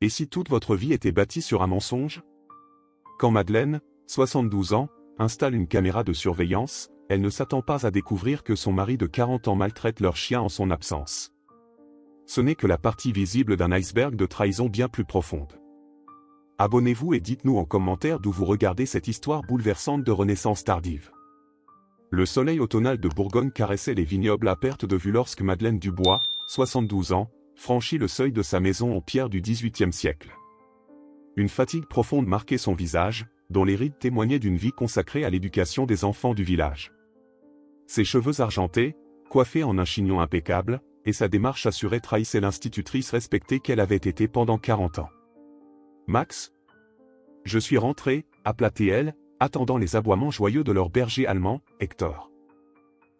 Et si toute votre vie était bâtie sur un mensonge? Quand Madeleine, 72 ans, installe une caméra de surveillance, elle ne s'attend pas à découvrir que son mari de 40 ans maltraite leur chien en son absence. Ce n'est que la partie visible d'un iceberg de trahison bien plus profonde. Abonnez-vous et dites-nous en commentaire d'où vous regardez cette histoire bouleversante de renaissance tardive. Le soleil automnal de Bourgogne caressait les vignobles à perte de vue lorsque Madeleine Dubois, 72 ans, franchit le seuil de sa maison en pierre du XVIIIe siècle. Une fatigue profonde marquait son visage, dont les rides témoignaient d'une vie consacrée à l'éducation des enfants du village. Ses cheveux argentés, coiffés en un chignon impeccable, et sa démarche assurée trahissaient l'institutrice respectée qu'elle avait été pendant 40 ans. « Max ? Je suis rentrée, appela-t-elle, attendant les aboiements joyeux de leur berger allemand, Hector.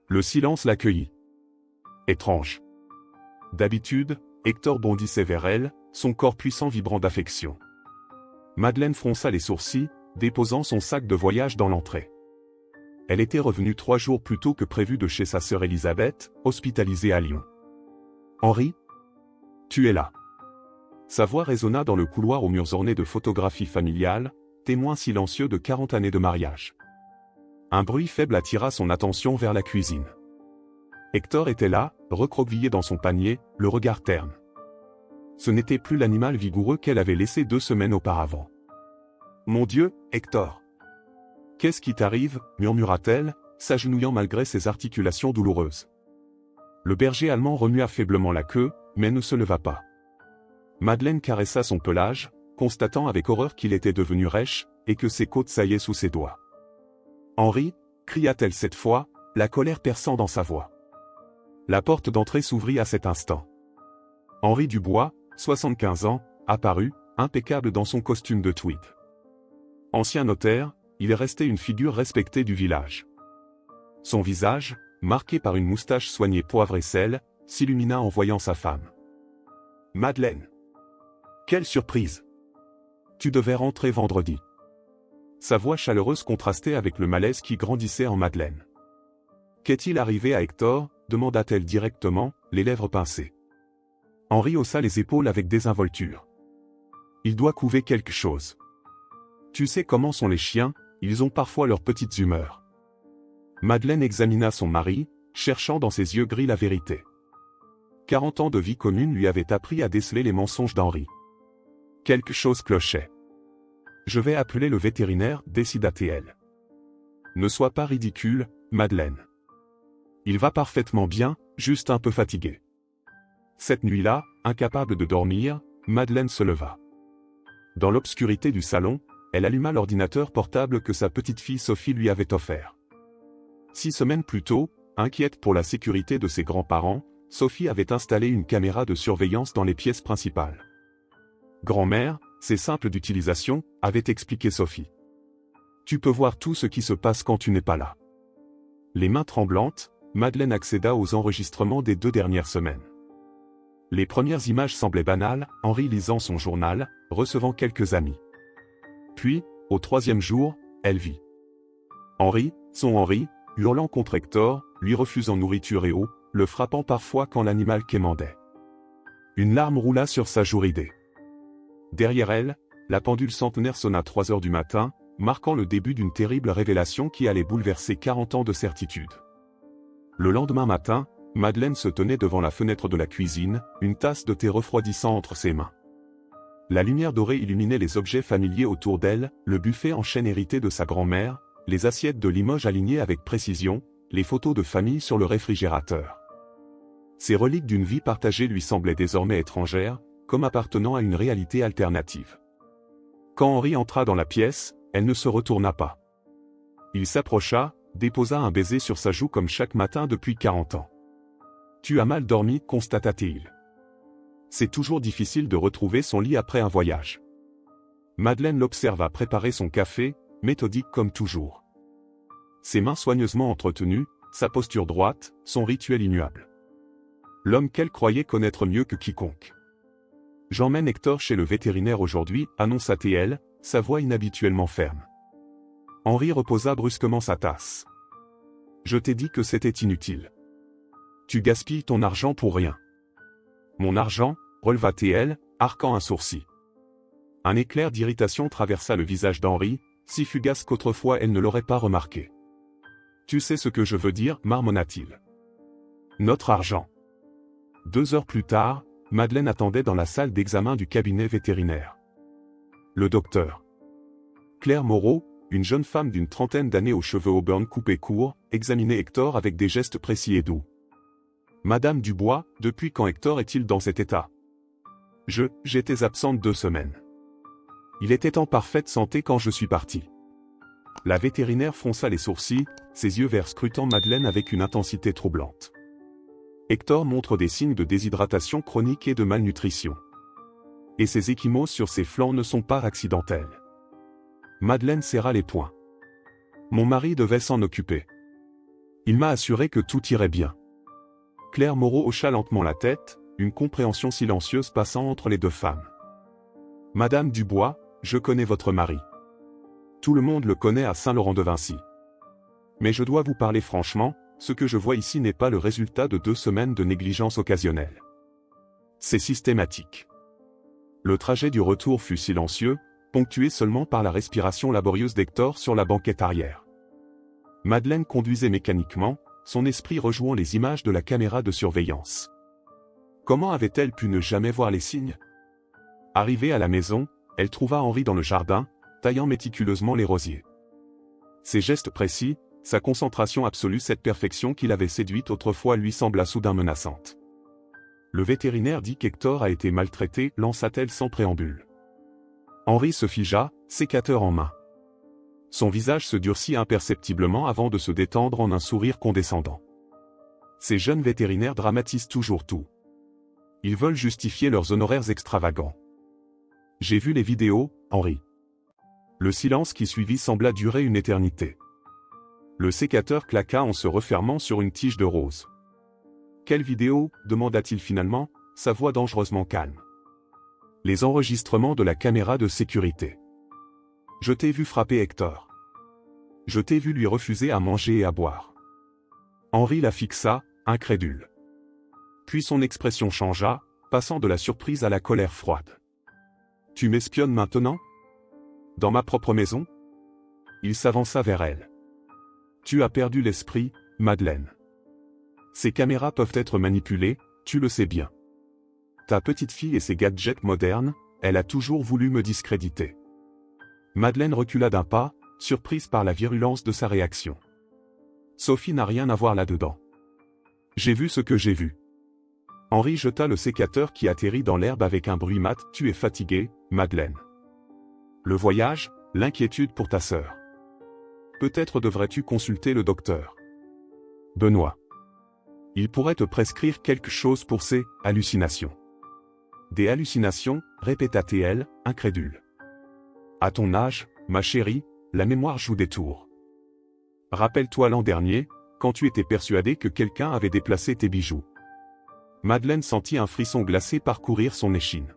Le silence l'accueillit. Étrange. D'habitude, Hector bondissait vers elle, son corps puissant vibrant d'affection. Madeleine fronça les sourcils, déposant son sac de voyage dans l'entrée. Elle était revenue 3 jours plus tôt que prévu de chez sa sœur Elisabeth, hospitalisée à Lyon. « Henri ? Tu es là !» Sa voix résonna dans le couloir aux murs ornés de photographies familiales, témoin silencieux de 40 années de mariage. Un bruit faible attira son attention vers la cuisine. Hector était là, recroquevillé dans son panier, le regard terne. Ce n'était plus l'animal vigoureux qu'elle avait laissé 2 semaines auparavant. « Mon Dieu, Hector ! Qu'est-ce qui t'arrive » murmura-t-elle, s'agenouillant malgré ses articulations douloureuses. Le berger allemand remua faiblement la queue, mais ne se leva pas. Madeleine caressa son pelage, constatant avec horreur qu'il était devenu rêche, et que ses côtes saillaient sous ses doigts. « Henri » cria-t-elle cette fois, la colère perçant dans sa voix. La porte d'entrée s'ouvrit à cet instant. Henri Dubois, 75 ans, apparut, impeccable dans son costume de tweed. Ancien notaire, il restait une figure respectée du village. Son visage, marqué par une moustache soignée poivre et sel, s'illumina en voyant sa femme. « Madeleine ! Quelle surprise ! Tu devais rentrer vendredi. » Sa voix chaleureuse contrastait avec le malaise qui grandissait en Madeleine. « Qu'est-il arrivé à Hector » demanda-t-elle directement, les lèvres pincées. Henri haussa les épaules avec désinvolture. « Il doit couver quelque chose. Tu sais comment sont les chiens, ils ont parfois leurs petites humeurs. » Madeleine examina son mari, cherchant dans ses yeux gris la vérité. 40 ans de vie commune lui avaient appris à déceler les mensonges d'Henri. Quelque chose clochait. « Je vais appeler le vétérinaire » décida-t-elle. « Ne sois pas ridicule, Madeleine. Il va parfaitement bien, juste un peu fatigué. » Cette nuit-là, incapable de dormir, Madeleine se leva. Dans l'obscurité du salon, elle alluma l'ordinateur portable que sa petite-fille Sophie lui avait offert. 6 semaines plus tôt, inquiète pour la sécurité de ses grands-parents, Sophie avait installé une caméra de surveillance dans les pièces principales. « Grand-mère, c'est simple d'utilisation » avait expliqué Sophie. « Tu peux voir tout ce qui se passe quand tu n'es pas là. » Les mains tremblantes, Madeleine accéda aux enregistrements des 2 dernières semaines. Les premières images semblaient banales, Henri lisant son journal, recevant quelques amis. Puis, au 3e jour, elle vit Henri, son Henri, hurlant contre Hector, lui refusant nourriture et eau, le frappant parfois quand l'animal quémandait. Une larme roula sur sa joue ridée. Derrière elle, la pendule centenaire sonna 3 heures du matin, marquant le début d'une terrible révélation qui allait bouleverser 40 ans de certitude. Le lendemain matin, Madeleine se tenait devant la fenêtre de la cuisine, une tasse de thé refroidissant entre ses mains. La lumière dorée illuminait les objets familiers autour d'elle, le buffet en chêne hérité de sa grand-mère, les assiettes de Limoges alignées avec précision, les photos de famille sur le réfrigérateur. Ces reliques d'une vie partagée lui semblaient désormais étrangères, comme appartenant à une réalité alternative. Quand Henri entra dans la pièce, elle ne se retourna pas. Il s'approcha, déposa un baiser sur sa joue comme chaque matin depuis 40 ans. « Tu as mal dormi » constata-t-il. C'est toujours difficile de retrouver son lit après un voyage. Madeleine l'observa préparer son café, méthodique comme toujours. Ses mains soigneusement entretenues, sa posture droite, son rituel immuable. L'homme qu'elle croyait connaître mieux que quiconque. « J'emmène Hector chez le vétérinaire aujourd'hui » annonça-t-elle, sa voix inhabituellement ferme. Henri reposa brusquement sa tasse. « Je t'ai dit que c'était inutile. Tu gaspilles ton argent pour rien. » « Mon argent » releva-t-elle, arquant un sourcil. Un éclair d'irritation traversa le visage d'Henri, si fugace qu'autrefois elle ne l'aurait pas remarqué. Tu sais ce que je veux dire, marmonna-t-il. Notre argent. 2 heures plus tard, Madeleine attendait dans la salle d'examen du cabinet vétérinaire. Le docteur Claire Moreau, une jeune femme d'une trentaine d'années aux cheveux auburn coupés courts, examinait Hector avec des gestes précis et doux. Madame Dubois, depuis quand Hector est-il dans cet état? J'étais absente 2 semaines. Il était en parfaite santé quand je suis parti. La vétérinaire fronça les sourcils, ses yeux verts scrutant Madeleine avec une intensité troublante. Hector montre des signes de déshydratation chronique et de malnutrition. Et ses ecchymoses sur ses flancs ne sont pas accidentels. Madeleine serra les poings. Mon mari devait s'en occuper. Il m'a assuré que tout irait bien. Claire Moreau hocha lentement la tête, une compréhension silencieuse passant entre les deux femmes. Madame Dubois, je connais votre mari. Tout le monde le connaît à Saint-Laurent-de-Vinci. Mais je dois vous parler franchement, ce que je vois ici n'est pas le résultat de 2 semaines de négligence occasionnelle. C'est systématique. Le trajet du retour fut silencieux, ponctué seulement par la respiration laborieuse d'Hector sur la banquette arrière. Madeleine conduisait mécaniquement, son esprit rejouant les images de la caméra de surveillance. Comment avait-elle pu ne jamais voir les signes? Arrivée à la maison, elle trouva Henri dans le jardin, taillant méticuleusement les rosiers. Ses gestes précis, sa concentration absolue, cette perfection qui l'avait séduite autrefois lui sembla soudain menaçante. Le vétérinaire dit qu'Hector a été maltraité, lança-t-elle sans préambule. Henri se figea, sécateur en main. Son visage se durcit imperceptiblement avant de se détendre en un sourire condescendant. Ces jeunes vétérinaires dramatisent toujours tout. Ils veulent justifier leurs honoraires extravagants. J'ai vu les vidéos, Henri. Le silence qui suivit sembla durer une éternité. Le sécateur claqua en se refermant sur une tige de rose. Quelle vidéo? Demanda-t-il finalement, sa voix dangereusement calme. Les enregistrements de la caméra de sécurité. Je t'ai vu frapper Hector. Je t'ai vu lui refuser à manger et à boire. Henri la fixa, incrédule. Puis son expression changea, passant de la surprise à la colère froide. Tu m'espionnes maintenant? Dans ma propre maison? Il s'avança vers elle. Tu as perdu l'esprit, Madeleine. Ces caméras peuvent être manipulées, tu le sais bien. Ta petite fille et ses gadgets modernes, elle a toujours voulu me discréditer. Madeleine recula d'un pas, surprise par la virulence de sa réaction. Sophie n'a rien à voir là-dedans. J'ai vu ce que j'ai vu. Henri jeta le sécateur qui atterrit dans l'herbe avec un bruit mat. Tu es fatiguée, Madeleine. Le voyage, l'inquiétude pour ta sœur. Peut-être devrais-tu consulter le docteur. Benoît. Il pourrait te prescrire quelque chose pour ces hallucinations. Des hallucinations, répéta-t-elle, incrédule. À ton âge, ma chérie, la mémoire joue des tours. Rappelle-toi l'an dernier, quand tu étais persuadée que quelqu'un avait déplacé tes bijoux. Madeleine sentit un frisson glacé parcourir son échine.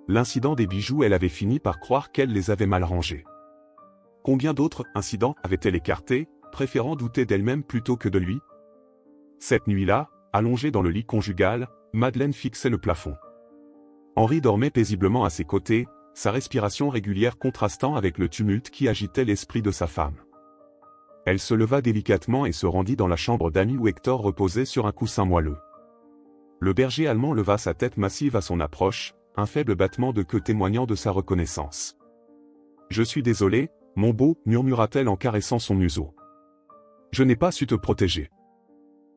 L'incident des bijoux, elle avait fini par croire qu'elle les avait mal rangés. Combien d'autres incidents avait-elle écartés, préférant douter d'elle-même plutôt que de lui? Cette nuit-là, allongée dans le lit conjugal, Madeleine fixait le plafond. Henri dormait paisiblement à ses côtés, sa respiration régulière contrastant avec le tumulte qui agitait l'esprit de sa femme. Elle se leva délicatement et se rendit dans la chambre d'amis où Hector reposait sur un coussin moelleux. Le berger allemand leva sa tête massive à son approche, un faible battement de queue témoignant de sa reconnaissance. « Je suis désolé, mon beau, murmura-t-elle en caressant son museau. Je n'ai pas su te protéger.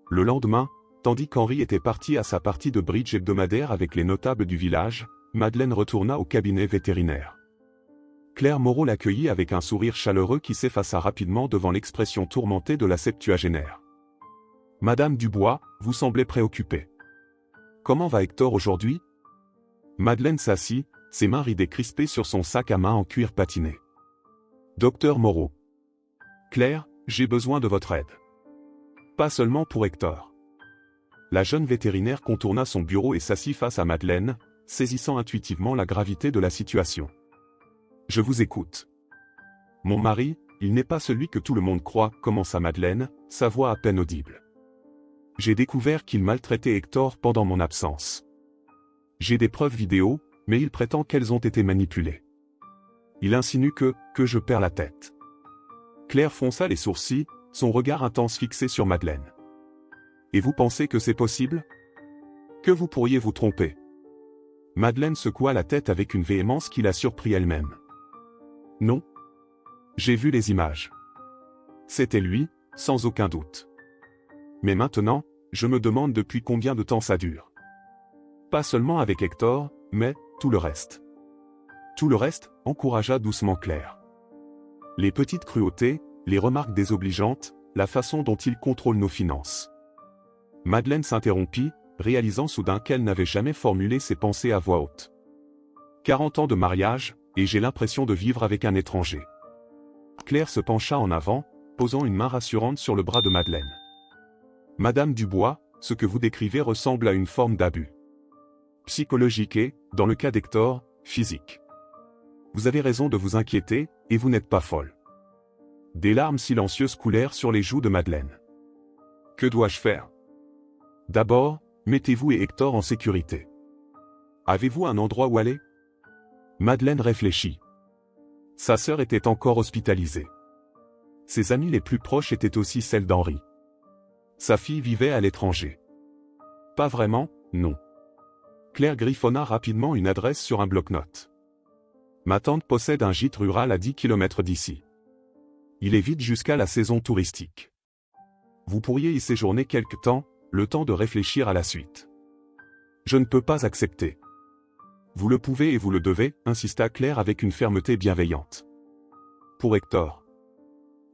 Le lendemain, tandis qu'Henri était parti à sa partie de bridge hebdomadaire avec les notables du village, Madeleine retourna au cabinet vétérinaire. Claire Moreau l'accueillit avec un sourire chaleureux qui s'effaça rapidement devant l'expression tourmentée de la septuagénaire. « Madame Dubois, vous semblez préoccupée. Comment va Hector aujourd'hui ?» Madeleine s'assit, ses mains ridées crispées sur son sac à main en cuir patiné. « Docteur Moreau. Claire, j'ai besoin de votre aide. Pas seulement pour Hector. » La jeune vétérinaire contourna son bureau et s'assit face à Madeleine, saisissant intuitivement la gravité de la situation. « Je vous écoute. »« Mon mari, il n'est pas celui que tout le monde croit, » commença Madeleine, sa voix à peine audible. « J'ai découvert qu'il maltraitait Hector pendant mon absence. J'ai des preuves vidéo, mais il prétend qu'elles ont été manipulées. Il insinue que je perds la tête. Claire fronça les sourcils, son regard intense fixé sur Madeleine. Et vous pensez que c'est possible? Que vous pourriez vous tromper? Madeleine secoua la tête avec une véhémence qui la surprit elle-même. Non. J'ai vu les images. C'était lui, sans aucun doute. Mais maintenant, je me demande depuis combien de temps ça dure. Pas seulement avec Hector, mais tout le reste. Tout le reste, encouragea doucement Claire. Les petites cruautés, les remarques désobligeantes, la façon dont il contrôle nos finances. Madeleine s'interrompit, réalisant soudain qu'elle n'avait jamais formulé ses pensées à voix haute. 40 ans de mariage, et j'ai l'impression de vivre avec un étranger. Claire se pencha en avant, posant une main rassurante sur le bras de Madeleine. Madame Dubois, ce que vous décrivez ressemble à une forme d'abus psychologique et, dans le cas d'Hector, physique. Vous avez raison de vous inquiéter, et vous n'êtes pas folle. Des larmes silencieuses coulèrent sur les joues de Madeleine. Que dois-je faire? D'abord, mettez-vous et Hector en sécurité. Avez-vous un endroit où aller? Madeleine réfléchit. Sa sœur était encore hospitalisée. Ses amies les plus proches étaient aussi celles d'Henri. Sa fille vivait à l'étranger. Pas vraiment, non. Claire griffonna rapidement une adresse sur un bloc-notes. Ma tante possède un gîte rural à 10 km d'ici. Il est vide jusqu'à la saison touristique. Vous pourriez y séjourner quelque temps, le temps de réfléchir à la suite. Je ne peux pas accepter. Vous le pouvez et vous le devez, insista Claire avec une fermeté bienveillante. Pour Hector.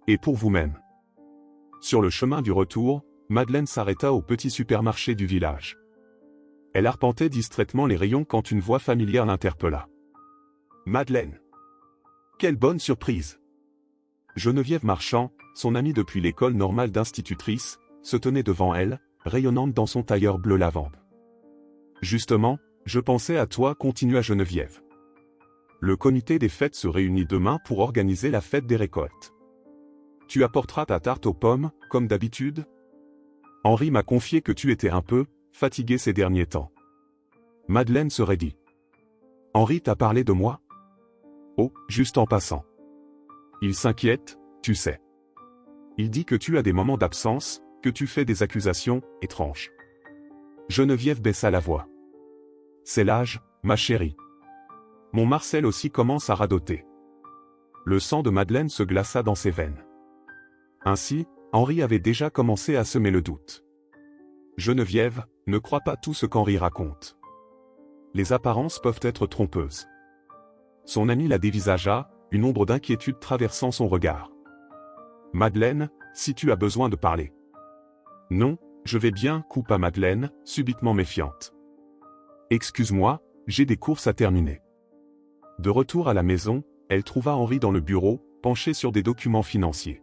Et pour vous-même. Sur le chemin du retour, Madeleine s'arrêta au petit supermarché du village. Elle arpentait distraitement les rayons quand une voix familière l'interpella. Madeleine. Quelle bonne surprise. Geneviève Marchand, son amie depuis l'école normale d'institutrice, se tenait devant elle, rayonnante dans son tailleur bleu lavande. Justement, je pensais à toi, continua Geneviève. Le comité des fêtes se réunit demain pour organiser la fête des récoltes. Tu apporteras ta tarte aux pommes, comme d'habitude? Henri m'a confié que tu étais un peu fatigué ces derniers temps. Madeleine se raidit. Henri t'a parlé de moi? Oh, juste en passant. Il s'inquiète, tu sais. Il dit que tu as des moments d'absence, que tu fais des accusations étranges. Geneviève baissa la voix. C'est l'âge, ma chérie. Mon Marcel aussi commence à radoter. Le sang de Madeleine se glaça dans ses veines. Ainsi, Henri avait déjà commencé à semer le doute. Geneviève, ne crois pas tout ce qu'Henri raconte. Les apparences peuvent être trompeuses. Son ami la dévisagea, une ombre d'inquiétude traversant son regard. Madeleine, si tu as besoin de parler. Non, je vais bien, coupa Madeleine, subitement méfiante. Excuse-moi, j'ai des courses à terminer. De retour à la maison, elle trouva Henri dans le bureau, penché sur des documents financiers.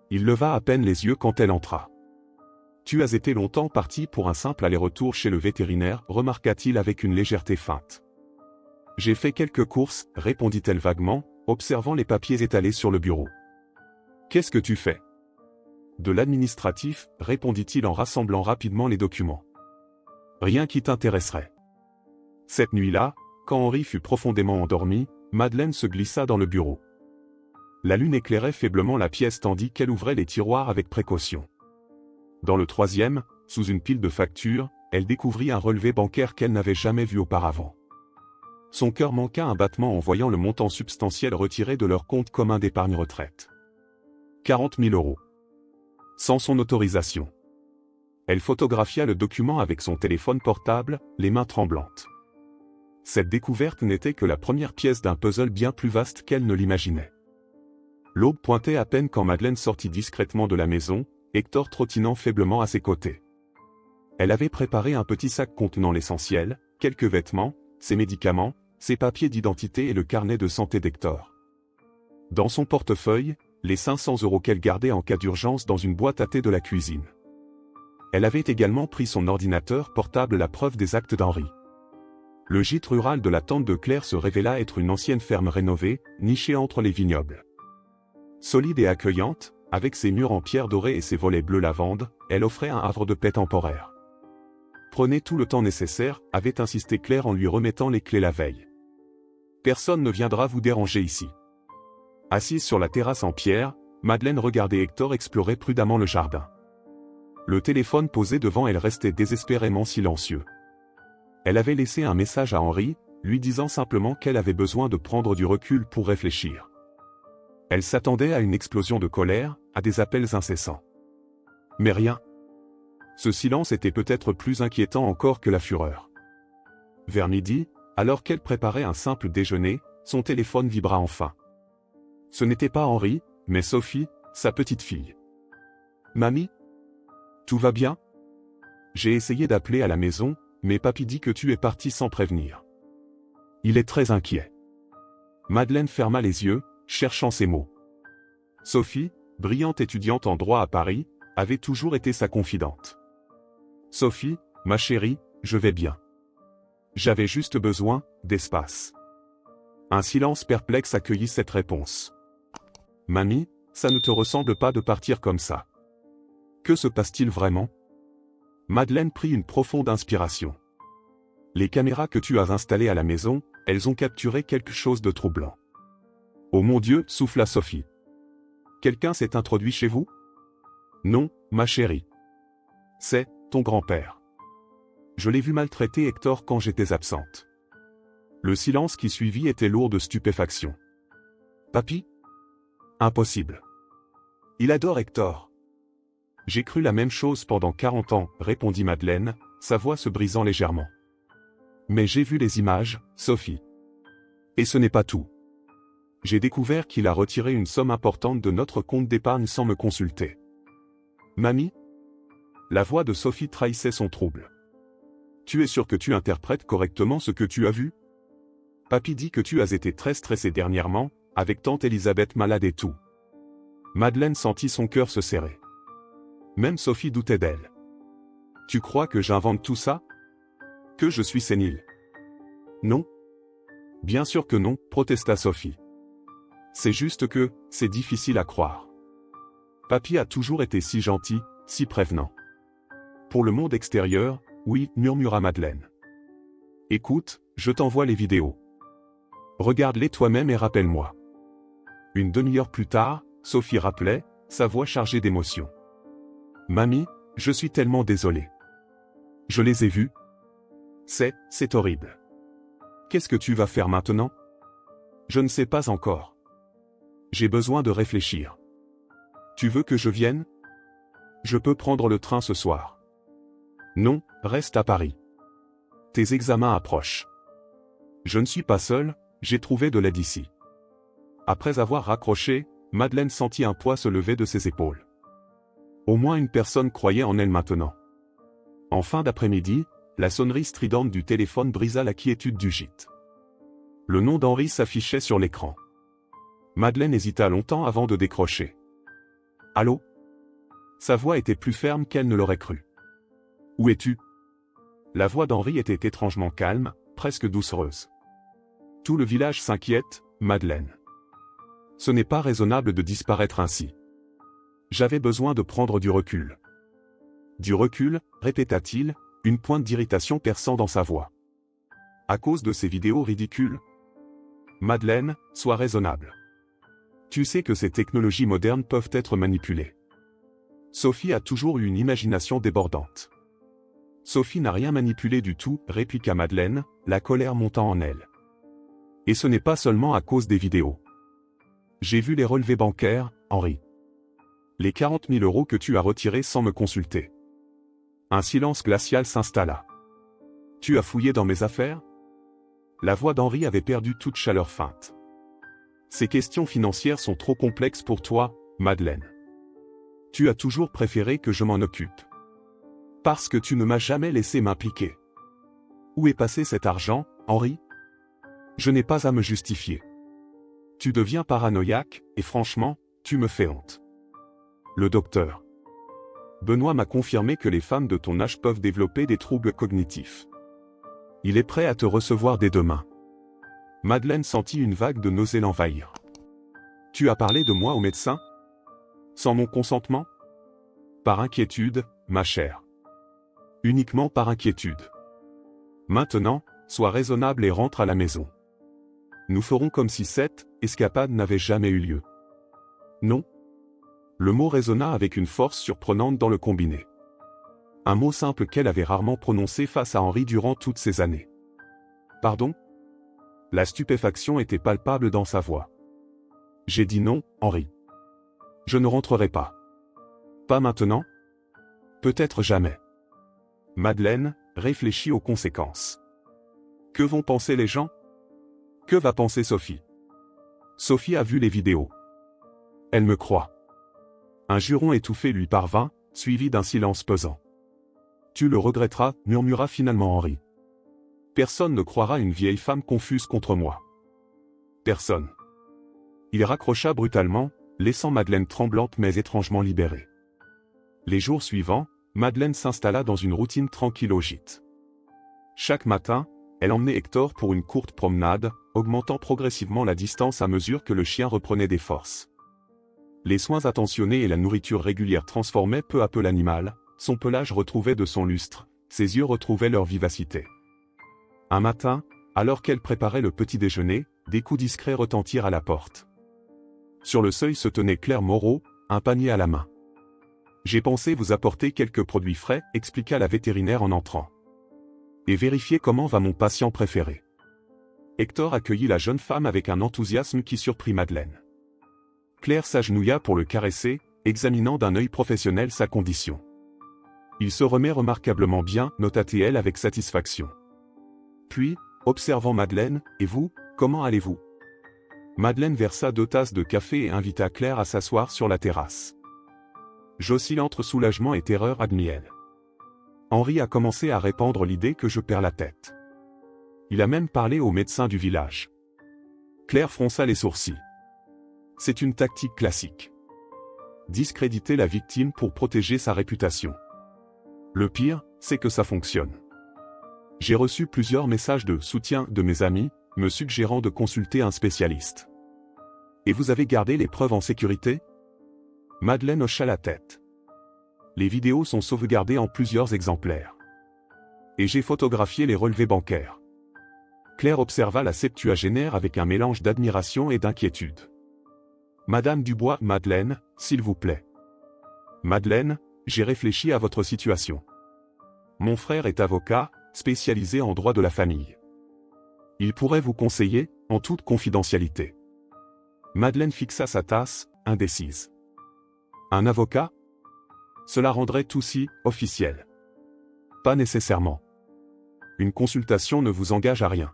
Il leva à peine les yeux quand elle entra. Tu as été longtemps parti pour un simple aller-retour chez le vétérinaire, remarqua-t-il avec une légèreté feinte. J'ai fait quelques courses, répondit-elle vaguement, observant les papiers étalés sur le bureau. Qu'est-ce que tu fais? De l'administratif, répondit-il en rassemblant rapidement les documents. Rien qui t'intéresserait. Cette nuit-là, quand Henri fut profondément endormi, Madeleine se glissa dans le bureau. La lune éclairait faiblement la pièce tandis qu'elle ouvrait les tiroirs avec précaution. Dans le troisième, sous une pile de factures, elle découvrit un relevé bancaire qu'elle n'avait jamais vu auparavant. Son cœur manqua un battement en voyant le montant substantiel retiré de leur compte commun d'épargne retraite. 40 000 €. Sans son autorisation. Elle photographia le document avec son téléphone portable, les mains tremblantes. Cette découverte n'était que la première pièce d'un puzzle bien plus vaste qu'elle ne l'imaginait. L'aube pointait à peine quand Madeleine sortit discrètement de la maison, Hector trottinant faiblement à ses côtés. Elle avait préparé un petit sac contenant l'essentiel, quelques vêtements, ses médicaments, ses papiers d'identité et le carnet de santé d'Hector. Dans son portefeuille, les 500 € qu'elle gardait en cas d'urgence dans une boîte à thé de la cuisine. Elle avait également pris son ordinateur portable, la preuve des actes d'Henri. Le gîte rural de la tante de Claire se révéla être une ancienne ferme rénovée, nichée entre les vignobles. Solide et accueillante, avec ses murs en pierre dorée et ses volets bleu lavande, elle offrait un havre de paix temporaire. Prenez tout le temps nécessaire, avait insisté Claire en lui remettant les clés la veille. Personne ne viendra vous déranger ici. Assise sur la terrasse en pierre, Madeleine regardait Hector explorer prudemment le jardin. Le téléphone posé devant elle restait désespérément silencieux. Elle avait laissé un message à Henri, lui disant simplement qu'elle avait besoin de prendre du recul pour réfléchir. Elle s'attendait à une explosion de colère, à des appels incessants. Mais rien. Ce silence était peut-être plus inquiétant encore que la fureur. Vers midi, alors qu'elle préparait un simple déjeuner, son téléphone vibra enfin. Ce n'était pas Henri, mais Sophie, sa petite fille. « Mamie ? Tout va bien ? J'ai essayé d'appeler à la maison, mais papy dit que tu es partie sans prévenir. Il est très inquiet. » Madeleine ferma les yeux, cherchant ses mots. Sophie, brillante étudiante en droit à Paris, avait toujours été sa confidente. « Sophie, ma chérie, je vais bien. J'avais juste besoin d'espace. » Un silence perplexe accueillit cette réponse. « Mamie, ça ne te ressemble pas de partir comme ça. Que se passe-t-il vraiment ?» Madeleine prit une profonde inspiration. « Les caméras que tu as installées à la maison, elles ont capturé quelque chose de troublant. »« Oh mon Dieu !» souffla Sophie. « Quelqu'un s'est introduit chez vous ?»« Non, ma chérie. C'est ton grand-père. Je l'ai vu maltraiter Hector quand j'étais absente. » Le silence qui suivit était lourd de stupéfaction. « Papy ? Impossible. Il adore Hector. » « J'ai cru la même chose pendant 40 ans, répondit Madeleine, sa voix se brisant légèrement. « Mais j'ai vu les images, Sophie. Et ce n'est pas tout. J'ai découvert qu'il a retiré une somme importante de notre compte d'épargne sans me consulter. »« Mamie ?» La voix de Sophie trahissait son trouble. « Tu es sûre que tu interprètes correctement ce que tu as vu ? Papy dit que tu as été très stressée dernièrement, avec tante Elisabeth malade et tout. » Madeleine sentit son cœur se serrer. Même Sophie doutait d'elle. « Tu crois que j'invente tout ça ? Que je suis sénile ? » « Non. Bien sûr que non, protesta Sophie. C'est juste que, c'est difficile à croire. Papy a toujours été si gentil, si prévenant. Pour le monde extérieur, oui, murmura Madeleine. Écoute, je t'envoie les vidéos. Regarde-les toi-même et rappelle-moi. Une demi-heure plus tard, Sophie rappelait, sa voix chargée d'émotion. Mamie, je suis tellement désolée. Je les ai vus. C'est horrible. Qu'est-ce que tu vas faire maintenant ? Je ne sais pas encore. J'ai besoin de réfléchir. Tu veux que je vienne ? Je peux prendre le train ce soir. Non, reste à Paris. Tes examens approchent. Je ne suis pas seul, j'ai trouvé de l'aide ici. Après avoir raccroché, Madeleine sentit un poids se lever de ses épaules. Au moins une personne croyait en elle maintenant. En fin d'après-midi, la sonnerie stridente du téléphone brisa la quiétude du gîte. Le nom d'Henri s'affichait sur l'écran. Madeleine hésita longtemps avant de décrocher. « Allô ?» Sa voix était plus ferme qu'elle ne l'aurait cru. « Où es-tu » La voix d'Henri était étrangement calme, presque doucereuse. « Tout le village s'inquiète, Madeleine. Ce n'est pas raisonnable de disparaître ainsi. J'avais besoin de prendre du recul. » Du recul, répéta-t-il, une pointe d'irritation perçant dans sa voix. À cause de ces vidéos ridicules ? Madeleine, sois raisonnable. Tu sais que ces technologies modernes peuvent être manipulées. Sophie a toujours eu une imagination débordante. Sophie n'a rien manipulé du tout, répliqua Madeleine, la colère montant en elle. Et ce n'est pas seulement à cause des vidéos. J'ai vu les relevés bancaires, Henri. Les 40 000 € que tu as retirés sans me consulter. Un silence glacial s'installa. Tu as fouillé dans mes affaires ? La voix d'Henri avait perdu toute chaleur feinte. Ces questions financières sont trop complexes pour toi, Madeleine. Tu as toujours préféré que je m'en occupe. Parce que tu ne m'as jamais laissé m'impliquer. Où est passé cet argent, Henri ? Je n'ai pas à me justifier. Tu deviens paranoïaque, et franchement, tu me fais honte. Le docteur Benoît m'a confirmé que les femmes de ton âge peuvent développer des troubles cognitifs. Il est prêt à te recevoir dès demain. Madeleine sentit une vague de nausée l'envahir. Tu as parlé de moi au médecin ? Sans mon consentement ? Par inquiétude, ma chère. uniquement par inquiétude. Maintenant, sois raisonnable et rentre à la maison. Nous ferons comme si cette escapade n'avait jamais eu lieu. Non. Le mot résonna avec une force surprenante dans le combiné. Un mot simple qu'elle avait rarement prononcé face à Henri durant toutes ces années. Pardon? La stupéfaction était palpable dans sa voix. J'ai dit non, Henri. Je ne rentrerai pas. Pas maintenant? Peut-être jamais. Madeleine réfléchit aux conséquences. Que vont penser les gens? Que va penser Sophie? Sophie a vu les vidéos. Elle me croit. Un juron étouffé lui parvint, suivi d'un silence pesant. Tu le regretteras, murmura finalement Henri. Personne ne croira une vieille femme confuse contre moi. Personne. Il raccrocha brutalement, laissant Madeleine tremblante mais étrangement libérée. Les jours suivants, Madeleine s'installa dans une routine tranquille au gîte. Chaque matin, elle emmenait Hector pour une courte promenade, augmentant progressivement la distance à mesure que le chien reprenait des forces. Les soins attentionnés et la nourriture régulière transformaient peu à peu l'animal, son pelage retrouvait de son lustre, ses yeux retrouvaient leur vivacité. Un matin, alors qu'elle préparait le petit déjeuner, des coups discrets retentirent à la porte. Sur le seuil se tenait Claire Moreau, un panier à la main. « J'ai pensé vous apporter quelques produits frais », expliqua la vétérinaire en entrant. « Et vérifier comment va mon patient préféré. » Hector accueillit la jeune femme avec un enthousiasme qui surprit Madeleine. Claire s'agenouilla pour le caresser, examinant d'un œil professionnel sa condition. « Il se remet remarquablement bien », nota-t-elle avec satisfaction. Puis, observant Madeleine, « Et vous, comment allez-vous » Madeleine versa 2 tasses de café et invita Claire à s'asseoir sur la terrasse. J'oscille entre soulagement et terreur, admit-elle. Henri a commencé à répandre l'idée que je perds la tête. Il a même parlé au médecin du village. Claire fronça les sourcils. C'est une tactique classique. Discréditer la victime pour protéger sa réputation. Le pire, c'est que ça fonctionne. J'ai reçu plusieurs messages de soutien de mes amis, me suggérant de consulter un spécialiste. Et vous avez gardé les preuves en sécurité? Madeleine hocha la tête. Les vidéos sont sauvegardées en plusieurs exemplaires. Et j'ai photographié les relevés bancaires. Claire observa la septuagénaire avec un mélange d'admiration et d'inquiétude. Madame Dubois, Madeleine, s'il vous plaît. Madeleine, j'ai réfléchi à votre situation. Mon frère est avocat, spécialisé en droit de la famille. Il pourrait vous conseiller, en toute confidentialité. Madeleine fixa sa tasse, indécise. Un avocat? Cela rendrait tout si officiel. Pas nécessairement. Une consultation ne vous engage à rien.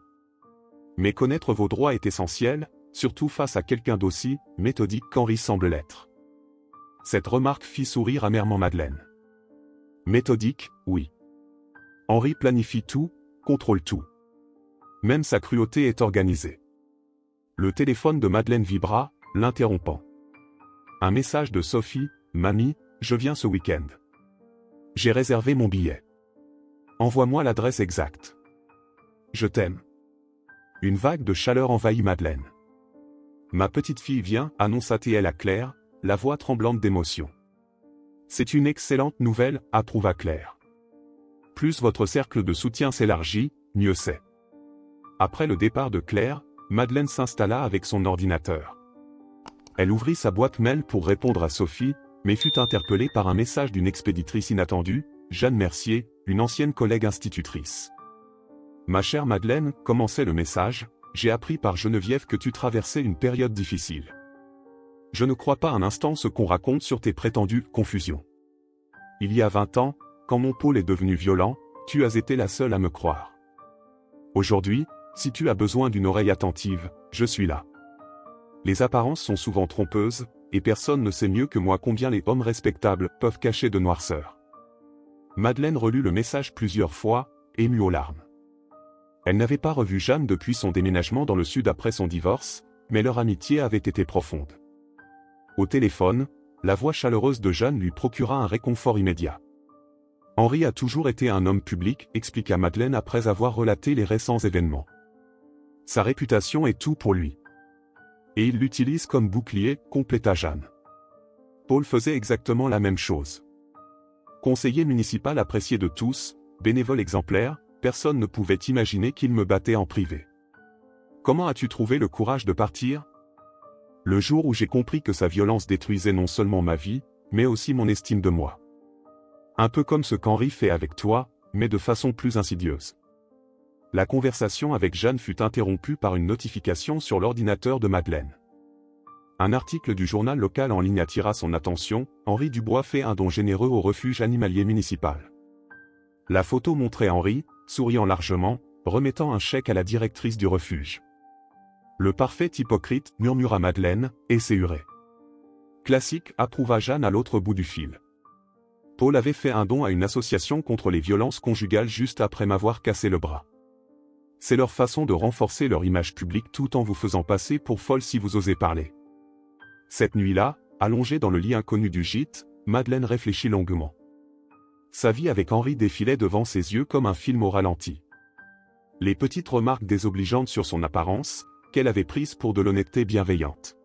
Mais connaître vos droits est essentiel, surtout face à quelqu'un d'aussi méthodique qu'Henri semble l'être. Cette remarque fit sourire amèrement Madeleine. Méthodique, oui. Henri planifie tout, contrôle tout. Même sa cruauté est organisée. Le téléphone de Madeleine vibra, l'interrompant. Un message de Sophie, « Mamie, je viens ce week-end. J'ai réservé mon billet. Envoie-moi l'adresse exacte. Je t'aime. » Une vague de chaleur envahit Madeleine. « Ma petite fille vient, » annonça-t-elle à Claire, la voix tremblante d'émotion. « C'est une excellente nouvelle, » approuva Claire. « Plus votre cercle de soutien s'élargit, mieux c'est. » Après le départ de Claire, Madeleine s'installa avec son ordinateur. Elle ouvrit sa boîte mail pour répondre à Sophie, mais fut interpellée par un message d'une expéditrice inattendue, Jeanne Mercier, une ancienne collègue institutrice. « Ma chère Madeleine, » commençait le message, « j'ai appris par Geneviève que tu traversais une période difficile. Je ne crois pas un instant ce qu'on raconte sur tes prétendues confusions. Il y a 20 ans, quand mon pôle est devenu violent, tu as été la seule à me croire. Aujourd'hui, si tu as besoin d'une oreille attentive, je suis là. Les apparences sont souvent trompeuses, et personne ne sait mieux que moi combien les hommes respectables peuvent cacher de noirceur. » Madeleine relut le message plusieurs fois, émue aux larmes. Elle n'avait pas revu Jeanne depuis son déménagement dans le sud après son divorce, mais leur amitié avait été profonde. Au téléphone, la voix chaleureuse de Jeanne lui procura un réconfort immédiat. « Henri a toujours été un homme public », expliqua Madeleine après avoir relaté les récents événements. « Sa réputation est tout pour lui. Et il l'utilise comme bouclier, » compléta Jeanne. Paul faisait exactement la même chose. Conseiller municipal apprécié de tous, bénévole exemplaire, personne ne pouvait imaginer qu'il me battait en privé. Comment as-tu trouvé le courage de partir? Le jour où j'ai compris que sa violence détruisait non seulement ma vie, mais aussi mon estime de moi. Un peu comme ce qu'Henri fait avec toi, mais de façon plus insidieuse. La conversation avec Jeanne fut interrompue par une notification sur l'ordinateur de Madeleine. Un article du journal local en ligne attira son attention, Henri Dubois fait un don généreux au refuge animalier municipal. La photo montrait Henri, souriant largement, remettant un chèque à la directrice du refuge. Le parfait hypocrite, murmura Madeleine, et s'est huré. Classique, approuva Jeanne à l'autre bout du fil. Paul avait fait un don à une association contre les violences conjugales juste après m'avoir cassé le bras. C'est leur façon de renforcer leur image publique tout en vous faisant passer pour folle si vous osez parler. Cette nuit-là, allongée dans le lit inconnu du gîte, Madeleine réfléchit longuement. Sa vie avec Henri défilait devant ses yeux comme un film au ralenti. Les petites remarques désobligeantes sur son apparence, qu'elle avait prises pour de l'honnêteté bienveillante.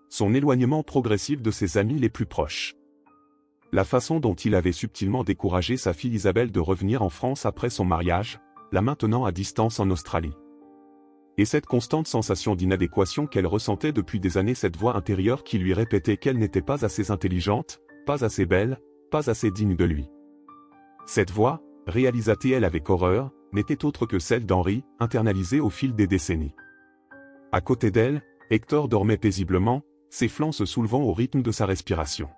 Son éloignement progressif de ses amis les plus proches. La façon dont il avait subtilement découragé sa fille Isabelle de revenir en France après son mariage, la maintenant à distance en Australie. Et cette constante sensation d'inadéquation qu'elle ressentait depuis des années, cette voix intérieure qui lui répétait qu'elle n'était pas assez intelligente, pas assez belle, pas assez digne de lui. Cette voix, réalisa-t-elle avec horreur, n'était autre que celle d'Henri, internalisée au fil des décennies. À côté d'elle, Hector dormait paisiblement, ses flancs se soulevant au rythme de sa respiration.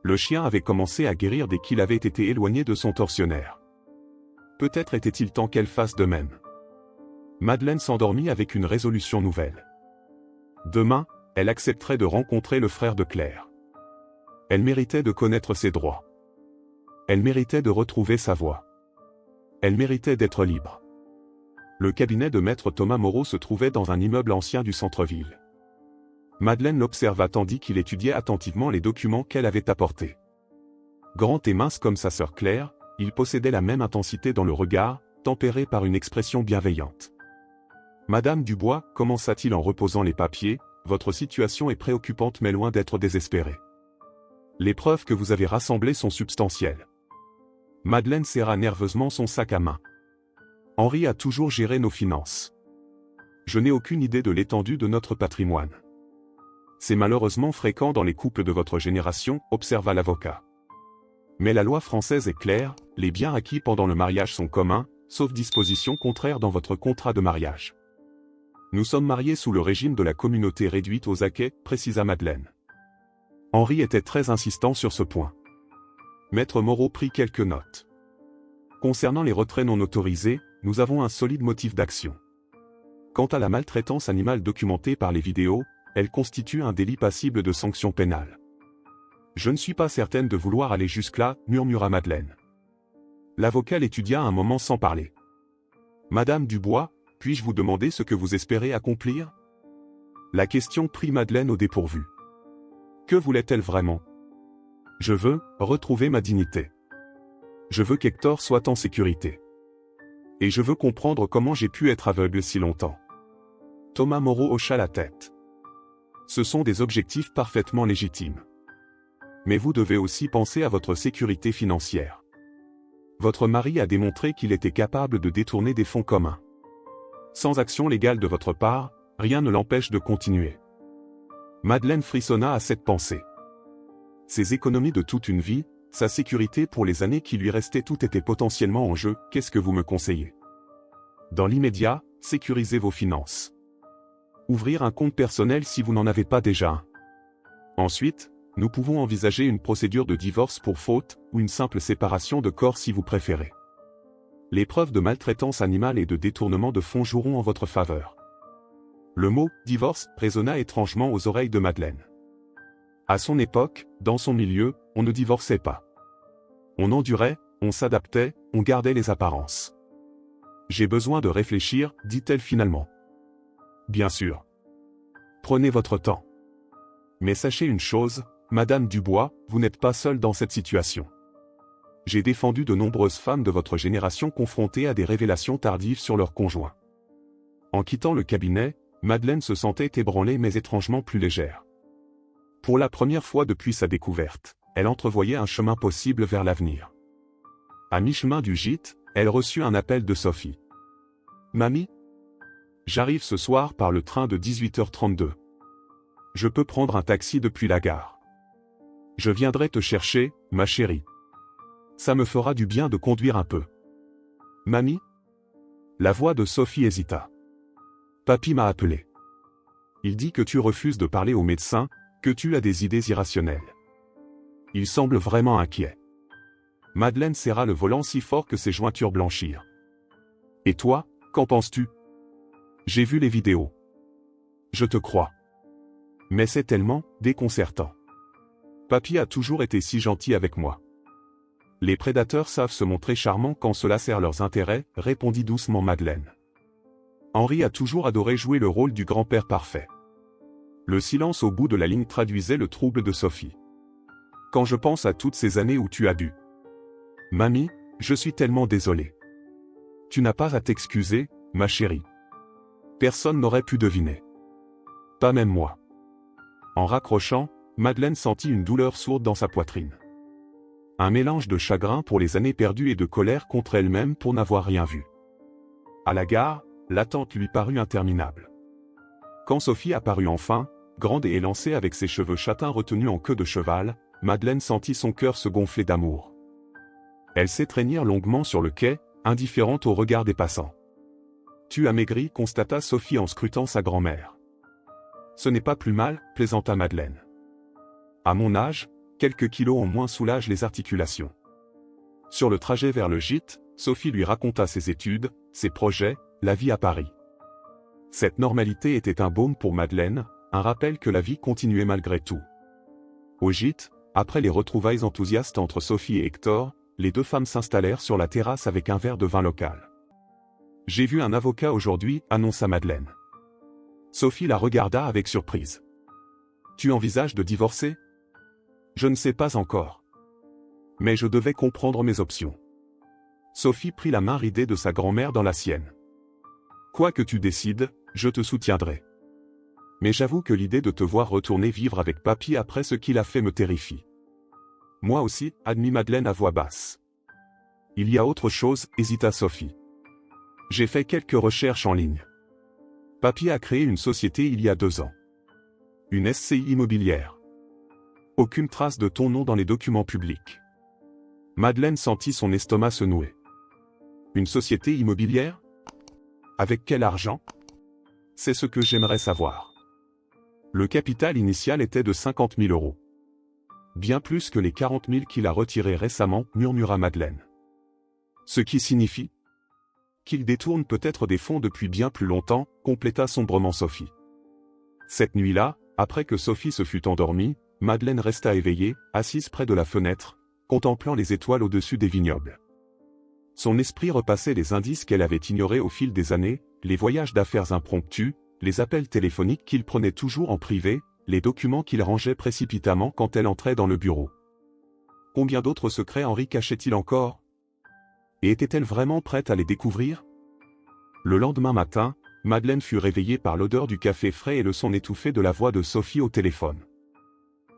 Le chien avait commencé à guérir dès qu'il avait été éloigné de son tortionnaire. Peut-être était-il temps qu'elle fasse de même. Madeleine s'endormit avec une résolution nouvelle. Demain, elle accepterait de rencontrer le frère de Claire. Elle méritait de connaître ses droits. Elle méritait de retrouver sa voix. Elle méritait d'être libre. Le cabinet de maître Thomas Moreau se trouvait dans un immeuble ancien du centre-ville. Madeleine l'observa tandis qu'il étudiait attentivement les documents qu'elle avait apportés. Grand et mince comme sa sœur Claire, il possédait la même intensité dans le regard, tempéré par une expression bienveillante. « Madame Dubois, commença-t-il en reposant les papiers, votre situation est préoccupante mais loin d'être désespérée. Les preuves que vous avez rassemblées sont substantielles. » Madeleine serra nerveusement son sac à main. « Henri a toujours géré nos finances. Je n'ai aucune idée de l'étendue de notre patrimoine. C'est malheureusement fréquent dans les couples de votre génération, observa l'avocat. Mais la loi française est claire, les biens acquis pendant le mariage sont communs, sauf dispositions contraires dans votre contrat de mariage. Nous sommes mariés sous le régime de la communauté réduite aux acquêts, précisa Madeleine. Henri était très insistant sur ce point. Maître Moreau prit quelques notes. Concernant les retraits non autorisés, nous avons un solide motif d'action. Quant à la maltraitance animale documentée par les vidéos, elle constitue un délit passible de sanctions pénales. Je ne suis pas certaine de vouloir aller jusque-là, murmura Madeleine. L'avocat l'étudia un moment sans parler. Madame Dubois, puis-je vous demander ce que vous espérez accomplir? La question prit Madeleine au dépourvu. Que voulait-elle vraiment? Je veux retrouver ma dignité. Je veux qu'Hector soit en sécurité. Et je veux comprendre comment j'ai pu être aveugle si longtemps. Thomas Moreau hocha la tête. Ce sont des objectifs parfaitement légitimes. Mais vous devez aussi penser à votre sécurité financière. Votre mari a démontré qu'il était capable de détourner des fonds communs. Sans action légale de votre part, rien ne l'empêche de continuer. Madeleine frissonna à cette pensée. Ses économies de toute une vie, sa sécurité pour les années qui lui restaient, tout était potentiellement en jeu. Qu'est-ce que vous me conseillez? Dans l'immédiat, sécurisez vos finances. Ouvrir un compte personnel si vous n'en avez pas déjà un. Ensuite, nous pouvons envisager une procédure de divorce pour faute, ou une simple séparation de corps si vous préférez. Les preuves de maltraitance animale et de détournement de fonds joueront en votre faveur. Le mot « divorce » résonna étrangement aux oreilles de Madeleine. À son époque, dans son milieu, on ne divorçait pas. On endurait, on s'adaptait, on gardait les apparences. « J'ai besoin de réfléchir », dit-elle finalement. « Bien sûr. Prenez votre temps. Mais sachez une chose, Madame Dubois, vous n'êtes pas seule dans cette situation. J'ai défendu de nombreuses femmes de votre génération confrontées à des révélations tardives sur leur conjoint. » En quittant le cabinet, Madeleine se sentait ébranlée mais étrangement plus légère. Pour la première fois depuis sa découverte, elle entrevoyait un chemin possible vers l'avenir. À mi-chemin du gîte, elle reçut un appel de Sophie. Mamie? J'arrive ce soir par le train de 18h32. Je peux prendre un taxi depuis la gare. Je viendrai te chercher, ma chérie. Ça me fera du bien de conduire un peu. Mamie? La voix de Sophie hésita. Papy m'a appelé. Il dit que tu refuses de parler au médecin, que tu as des idées irrationnelles. Il semble vraiment inquiet. Madeleine serra le volant si fort que ses jointures blanchirent. Et toi, qu'en penses-tu? J'ai vu les vidéos. Je te crois. Mais c'est tellement déconcertant. Papy a toujours été si gentil avec moi. Les prédateurs savent se montrer charmants quand cela sert leurs intérêts, répondit doucement Madeleine. Henri a toujours adoré jouer le rôle du grand-père parfait. Le silence au bout de la ligne traduisait le trouble de Sophie. Quand je pense à toutes ces années où tu as bu. Mamie, je suis tellement désolé. Tu n'as pas à t'excuser, ma chérie. Personne n'aurait pu deviner. Pas même moi. En raccrochant, Madeleine sentit une douleur sourde dans sa poitrine. Un mélange de chagrin pour les années perdues et de colère contre elle-même pour n'avoir rien vu. À la gare, l'attente lui parut interminable. Quand Sophie apparut enfin, grande et élancée avec ses cheveux châtains retenus en queue de cheval, Madeleine sentit son cœur se gonfler d'amour. Elles s'étreignirent longuement sur le quai, indifférentes au regard des passants. Tu as maigri, constata Sophie en scrutant sa grand-mère. Ce n'est pas plus mal, plaisanta Madeleine. À mon âge, quelques kilos en moins soulagent les articulations. Sur le trajet vers le gîte, Sophie lui raconta ses études, ses projets, la vie à Paris. Cette normalité était un baume pour Madeleine, un rappel que la vie continuait malgré tout. Au gîte, après les retrouvailles enthousiastes entre Sophie et Hector, les deux femmes s'installèrent sur la terrasse avec un verre de vin local. J'ai vu un avocat aujourd'hui, annonça Madeleine. Sophie la regarda avec surprise. Tu envisages de divorcer? Je ne sais pas encore. Mais je devais comprendre mes options. Sophie prit la main ridée de sa grand-mère dans la sienne. Quoi que tu décides, je te soutiendrai. Mais j'avoue que l'idée de te voir retourner vivre avec papy après ce qu'il a fait me terrifie. Moi aussi, admit Madeleine à voix basse. Il y a autre chose, hésita Sophie. J'ai fait quelques recherches en ligne. Papy a créé une société il y a 2 ans. Une SCI immobilière. Aucune trace de ton nom dans les documents publics. Madeleine sentit son estomac se nouer. Une société immobilière? Avec quel argent? C'est ce que j'aimerais savoir. Le capital initial était de 50 000 €. Bien plus que les 40 000 qu'il a retirés récemment, murmura Madeleine. Ce qui signifie qu'il détourne peut-être des fonds depuis bien plus longtemps, compléta sombrement Sophie. Cette nuit-là, après que Sophie se fut endormie, Madeleine resta éveillée, assise près de la fenêtre, contemplant les étoiles au-dessus des vignobles. Son esprit repassait les indices qu'elle avait ignorés au fil des années, les voyages d'affaires impromptus, les appels téléphoniques qu'il prenait toujours en privé, les documents qu'il rangeait précipitamment quand elle entrait dans le bureau. Combien d'autres secrets Henri cachait-il encore? Et était-elle vraiment prête à les découvrir? Le lendemain matin, Madeleine fut réveillée par l'odeur du café frais et le son étouffé de la voix de Sophie au téléphone.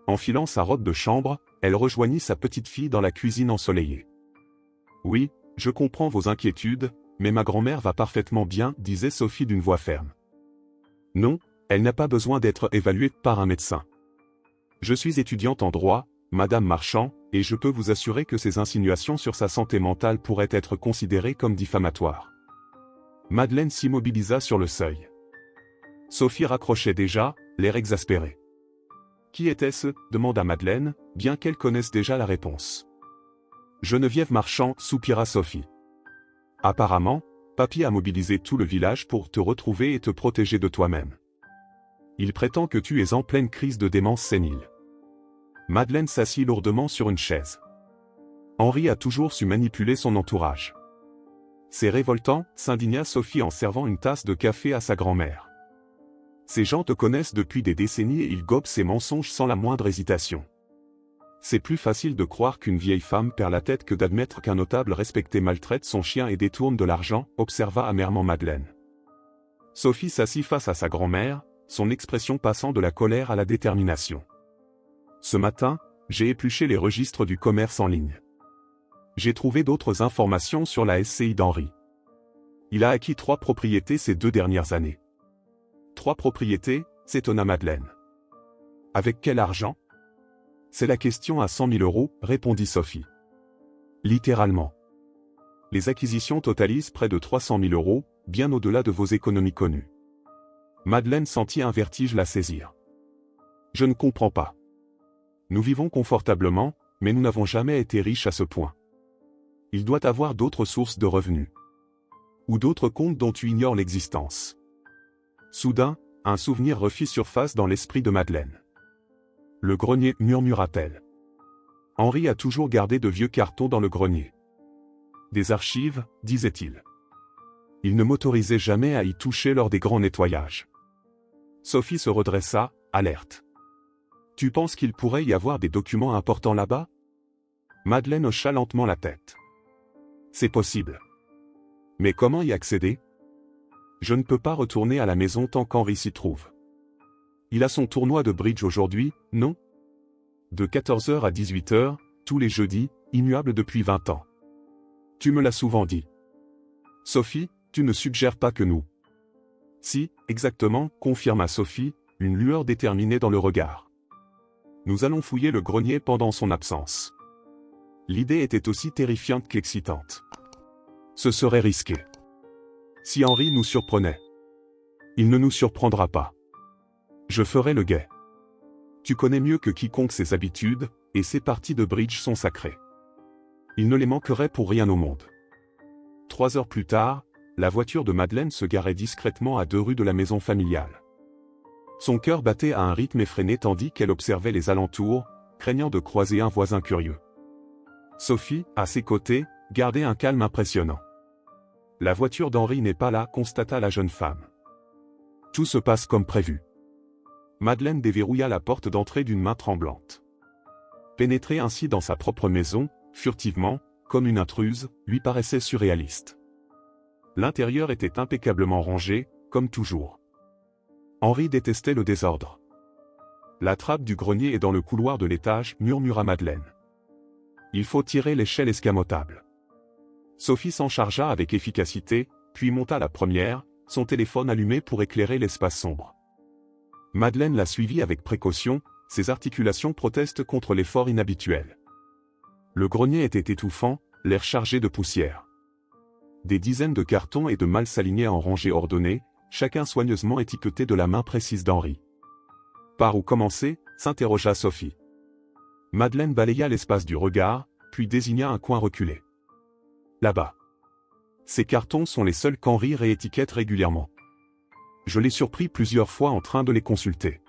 Enfilant sa robe de chambre, elle rejoignit sa petite fille dans la cuisine ensoleillée. « Oui, je comprends vos inquiétudes, mais ma grand-mère va parfaitement bien, disait Sophie d'une voix ferme. Non, elle n'a pas besoin d'être évaluée par un médecin. Je suis étudiante en droit, Madame Marchand, et je peux vous assurer que ces insinuations sur sa santé mentale pourraient être considérées comme diffamatoires. » Madeleine s'immobilisa sur le seuil. Sophie raccrochait déjà, l'air exaspéré. « Qui était-ce » demanda Madeleine, bien qu'elle connaisse déjà la réponse. « Geneviève Marchand » soupira Sophie. « Apparemment, papy a mobilisé tout le village pour te retrouver et te protéger de toi-même. Il prétend que tu es en pleine crise de démence sénile. » Madeleine s'assit lourdement sur une chaise. Henri a toujours su manipuler son entourage. C'est révoltant, s'indigna Sophie en servant une tasse de café à sa grand-mère. Ces gens te connaissent depuis des décennies et ils gobent ces mensonges sans la moindre hésitation. C'est plus facile de croire qu'une vieille femme perd la tête que d'admettre qu'un notable respecté maltraite son chien et détourne de l'argent, observa amèrement Madeleine. Sophie s'assit face à sa grand-mère, son expression passant de la colère à la détermination. Ce matin, j'ai épluché les registres du commerce en ligne. J'ai trouvé d'autres informations sur la SCI d'Henri. Il a acquis 3 propriétés ces 2 dernières années. 3 propriétés, s'étonna Madeleine. Avec quel argent? C'est la question à 100 000 €, répondit Sophie. Littéralement. Les acquisitions totalisent près de 300 000 €, bien au-delà de vos économies connues. Madeleine sentit un vertige la saisir. Je ne comprends pas. Nous vivons confortablement, mais nous n'avons jamais été riches à ce point. Il doit avoir d'autres sources de revenus. Ou d'autres comptes dont tu ignores l'existence. Soudain, un souvenir refit surface dans l'esprit de Madeleine. Le grenier, murmura-t-elle. Henri a toujours gardé de vieux cartons dans le grenier. Des archives, disait-il. Il ne m'autorisait jamais à y toucher lors des grands nettoyages. Sophie se redressa, alerte. Tu penses qu'il pourrait y avoir des documents importants là-bas? Madeleine hocha lentement la tête. C'est possible. Mais comment y accéder? Je ne peux pas retourner à la maison tant qu'Henri s'y trouve. Il a son tournoi de bridge aujourd'hui, non? De 14 h à 18 h, tous les jeudis, immuable depuis 20 ans. Tu me l'as souvent dit. Sophie, tu ne suggères pas que nous. Si, exactement, confirma Sophie, une lueur déterminée dans le regard. Nous allons fouiller le grenier pendant son absence. L'idée était aussi terrifiante qu'excitante. Ce serait risqué. Si Henri nous surprenait. Il ne nous surprendra pas. Je ferai le guet. Tu connais mieux que quiconque ses habitudes, et ses parties de bridge sont sacrées. Il ne les manquerait pour rien au monde. 3 heures plus tard, la voiture de Madeleine se garait discrètement à 2 rues de la maison familiale. Son cœur battait à un rythme effréné tandis qu'elle observait les alentours, craignant de croiser un voisin curieux. Sophie, à ses côtés, gardait un calme impressionnant. La voiture d'Henri n'est pas là, constata la jeune femme. Tout se passe comme prévu. Madeleine déverrouilla la porte d'entrée d'une main tremblante. Pénétrer ainsi dans sa propre maison, furtivement, comme une intruse, lui paraissait surréaliste. L'intérieur était impeccablement rangé, comme toujours. Henri détestait le désordre. La trappe du grenier est dans le couloir de l'étage, murmura Madeleine. Il faut tirer l'échelle escamotable. Sophie s'en chargea avec efficacité, puis monta la première, son téléphone allumé pour éclairer l'espace sombre. Madeleine la suivit avec précaution, ses articulations protestent contre l'effort inhabituel. Le grenier était étouffant, l'air chargé de poussière. Des dizaines de cartons et de malles s'alignaient en rangées ordonnées, chacun soigneusement étiqueté de la main précise d'Henri. Par où commencer, s'interrogea Sophie. Madeleine balaya l'espace du regard, puis désigna un coin reculé. Là-bas. Ces cartons sont les seuls qu'Henri réétiquette régulièrement. Je l'ai surpris plusieurs fois en train de les consulter.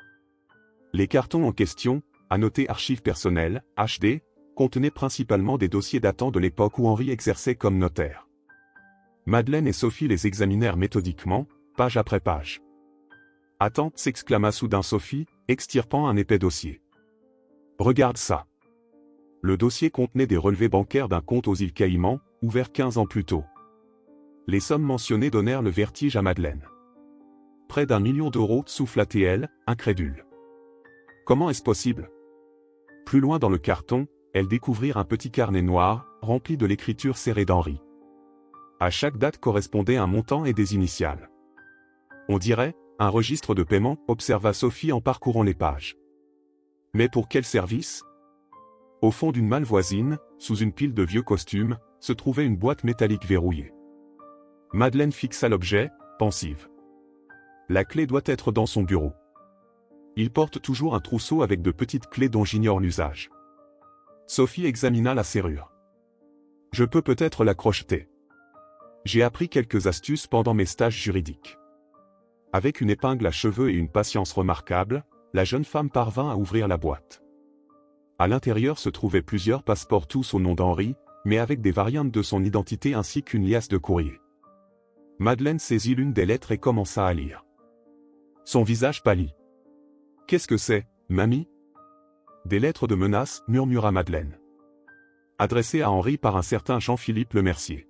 Les cartons en question, annotés archives personnelles, HD, contenaient principalement des dossiers datant de l'époque où Henri exerçait comme notaire. Madeleine et Sophie les examinèrent méthodiquement, page après page. « Attends » s'exclama soudain Sophie, extirpant un épais dossier. « Regarde ça. » Le dossier contenait des relevés bancaires d'un compte aux îles Caïmans, ouvert 15 ans plus tôt. Les sommes mentionnées donnèrent le vertige à Madeleine. Près d'1 million d'euros, souffla-t-elle, incrédule. Comment est-ce possible? Plus loin dans le carton, elles découvrirent un petit carnet noir, rempli de l'écriture serrée d'Henri. À chaque date correspondait un montant et des initiales. On dirait, un registre de paiement, observa Sophie en parcourant les pages. Mais pour quel service? Au fond d'une malle voisine, sous une pile de vieux costumes, se trouvait une boîte métallique verrouillée. Madeleine fixa l'objet, pensive. La clé doit être dans son bureau. Il porte toujours un trousseau avec de petites clés dont j'ignore l'usage. Sophie examina la serrure. Je peux peut-être la crocheter. J'ai appris quelques astuces pendant mes stages juridiques. Avec une épingle à cheveux et une patience remarquable, la jeune femme parvint à ouvrir la boîte. À l'intérieur se trouvaient plusieurs passeports tous au nom d'Henri, mais avec des variantes de son identité ainsi qu'une liasse de courrier. Madeleine saisit l'une des lettres et commença à lire. Son visage pâlit. « Qu'est-ce que c'est, mamie ?» Des lettres de menace, murmura Madeleine. Adressées à Henri par un certain Jean-Philippe Lemercier.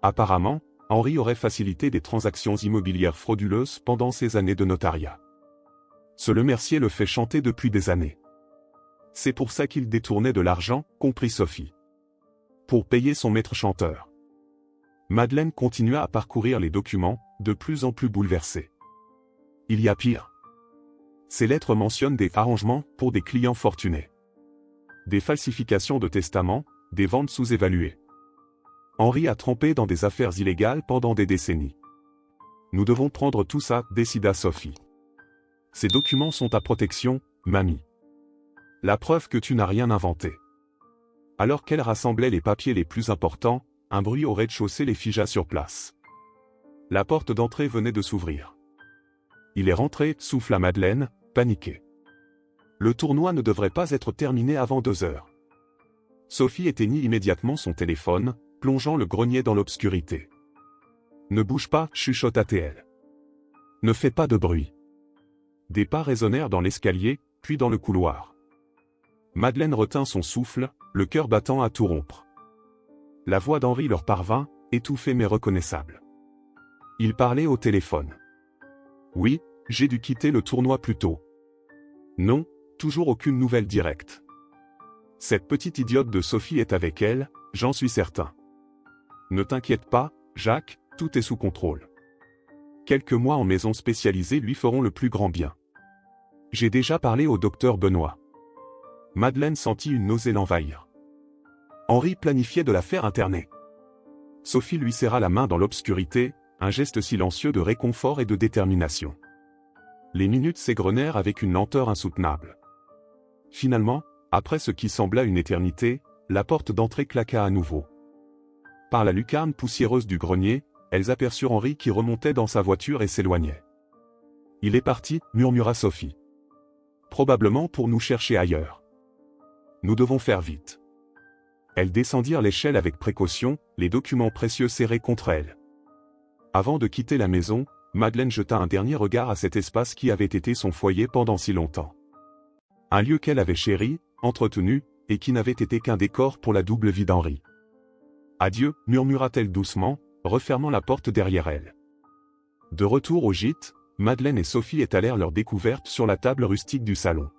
Apparemment, Henri aurait facilité des transactions immobilières frauduleuses pendant ses années de notariat. Ce Lemercier le fait chanter depuis des années. C'est pour ça qu'il détournait de l'argent, comprit Sophie. pour payer son maître chanteur. Madeleine continua à parcourir les documents, de plus en plus bouleversée. Il y a pire. Ces lettres mentionnent des arrangements pour des clients fortunés. Des falsifications de testaments, des ventes sous-évaluées. Henri a trempé dans des affaires illégales pendant des décennies. Nous devons prendre tout ça, décida Sophie. Ces documents sont ta protection, mamie. La preuve que tu n'as rien inventé. Alors qu'elle rassemblait les papiers les plus importants, un bruit au rez-de-chaussée les figea sur place. La porte d'entrée venait de s'ouvrir. Il est rentré, souffla Madeleine, paniquée. Le tournoi ne devrait pas être terminé avant 2 heures. Sophie éteignit immédiatement son téléphone, plongeant le grenier dans l'obscurité. Ne bouge pas, chuchota-t-elle. Ne fais pas de bruit. Des pas résonnèrent dans l'escalier, puis dans le couloir. Madeleine retint son souffle, le cœur battant à tout rompre. La voix d'Henri leur parvint, étouffée mais reconnaissable. Il parlait au téléphone. Oui, j'ai dû quitter le tournoi plus tôt. Non, toujours aucune nouvelle directe. Cette petite idiote de Sophie est avec elle, j'en suis certain. Ne t'inquiète pas, Jacques, tout est sous contrôle. Quelques mois en maison spécialisée lui feront le plus grand bien. J'ai déjà parlé au docteur Benoît. Madeleine sentit une nausée l'envahir. Henri planifiait de la faire interner. Sophie lui serra la main dans l'obscurité, un geste silencieux de réconfort et de détermination. Les minutes s'égrenèrent avec une lenteur insoutenable. Finalement, après ce qui sembla une éternité, la porte d'entrée claqua à nouveau. Par la lucarne poussiéreuse du grenier, elles aperçurent Henri qui remontait dans sa voiture et s'éloignait. « Il est parti, » murmura Sophie. « Probablement pour nous chercher ailleurs. Nous devons faire vite. » Elles descendirent l'échelle avec précaution, les documents précieux serrés contre elles. Avant de quitter la maison, Madeleine jeta un dernier regard à cet espace qui avait été son foyer pendant si longtemps. Un lieu qu'elle avait chéri, entretenu, et qui n'avait été qu'un décor pour la double vie d'Henri. « Adieu » murmura-t-elle doucement, refermant la porte derrière elle. De retour au gîte, Madeleine et Sophie étalèrent leur découverte sur la table rustique du salon.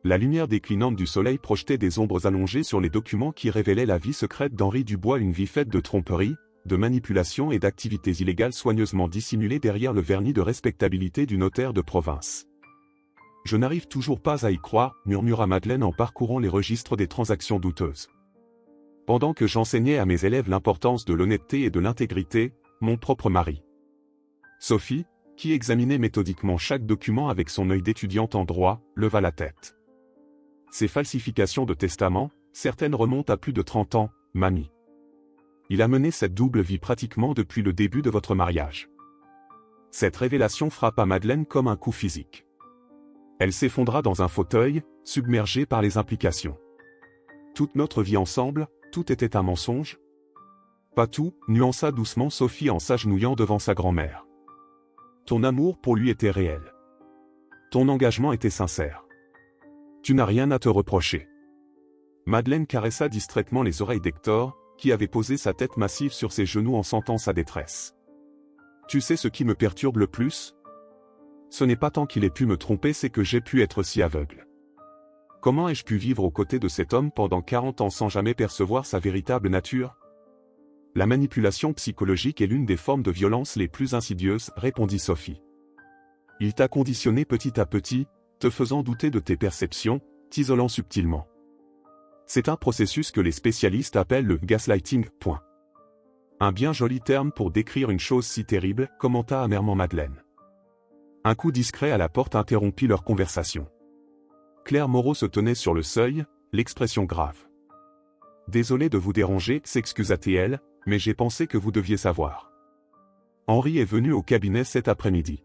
La lumière déclinante du soleil projetait des ombres allongées sur les documents qui révélaient la vie secrète d'Henri Dubois, une vie faite de tromperie, de manipulation et d'activités illégales soigneusement dissimulées derrière le vernis de respectabilité du notaire de province. « Je n'arrive toujours pas à y croire » murmura Madeleine en parcourant les registres des transactions douteuses. Pendant que j'enseignais à mes élèves l'importance de l'honnêteté et de l'intégrité, mon propre mari. Sophie, qui examinait méthodiquement chaque document avec son œil d'étudiante en droit, leva la tête. Ces falsifications de testament, certaines remontent à plus de 30 ans, mamie. Il a mené cette double vie pratiquement depuis le début de votre mariage. Cette révélation frappa Madeleine comme un coup physique. Elle s'effondra dans un fauteuil, submergée par les implications. Toute notre vie ensemble, tout était un mensonge? Pas tout, nuança doucement Sophie en s'agenouillant devant sa grand-mère. Ton amour pour lui était réel. Ton engagement était sincère. Tu n'as rien à te reprocher. Madeleine caressa distraitement les oreilles d'Hector, qui avait posé sa tête massive sur ses genoux en sentant sa détresse. Tu sais ce qui me perturbe le plus? Ce n'est pas tant qu'il ait pu me tromper, c'est que j'ai pu être si aveugle. Comment ai-je pu vivre aux côtés de cet homme pendant 40 ans sans jamais percevoir sa véritable nature? La manipulation psychologique est l'une des formes de violence les plus insidieuses, répondit Sophie. Il t'a conditionné petit à petit, te faisant douter de tes perceptions, t'isolant subtilement. C'est un processus que les spécialistes appellent le gaslighting. Un bien joli terme pour décrire une chose si terrible, commenta amèrement Madeleine. Un coup discret à la porte interrompit leur conversation. Claire Moreau se tenait sur le seuil, l'expression grave. « Désolé de vous déranger » s'excusa-t-elle, « mais j'ai pensé que vous deviez savoir. Henri est venu au cabinet cet après-midi.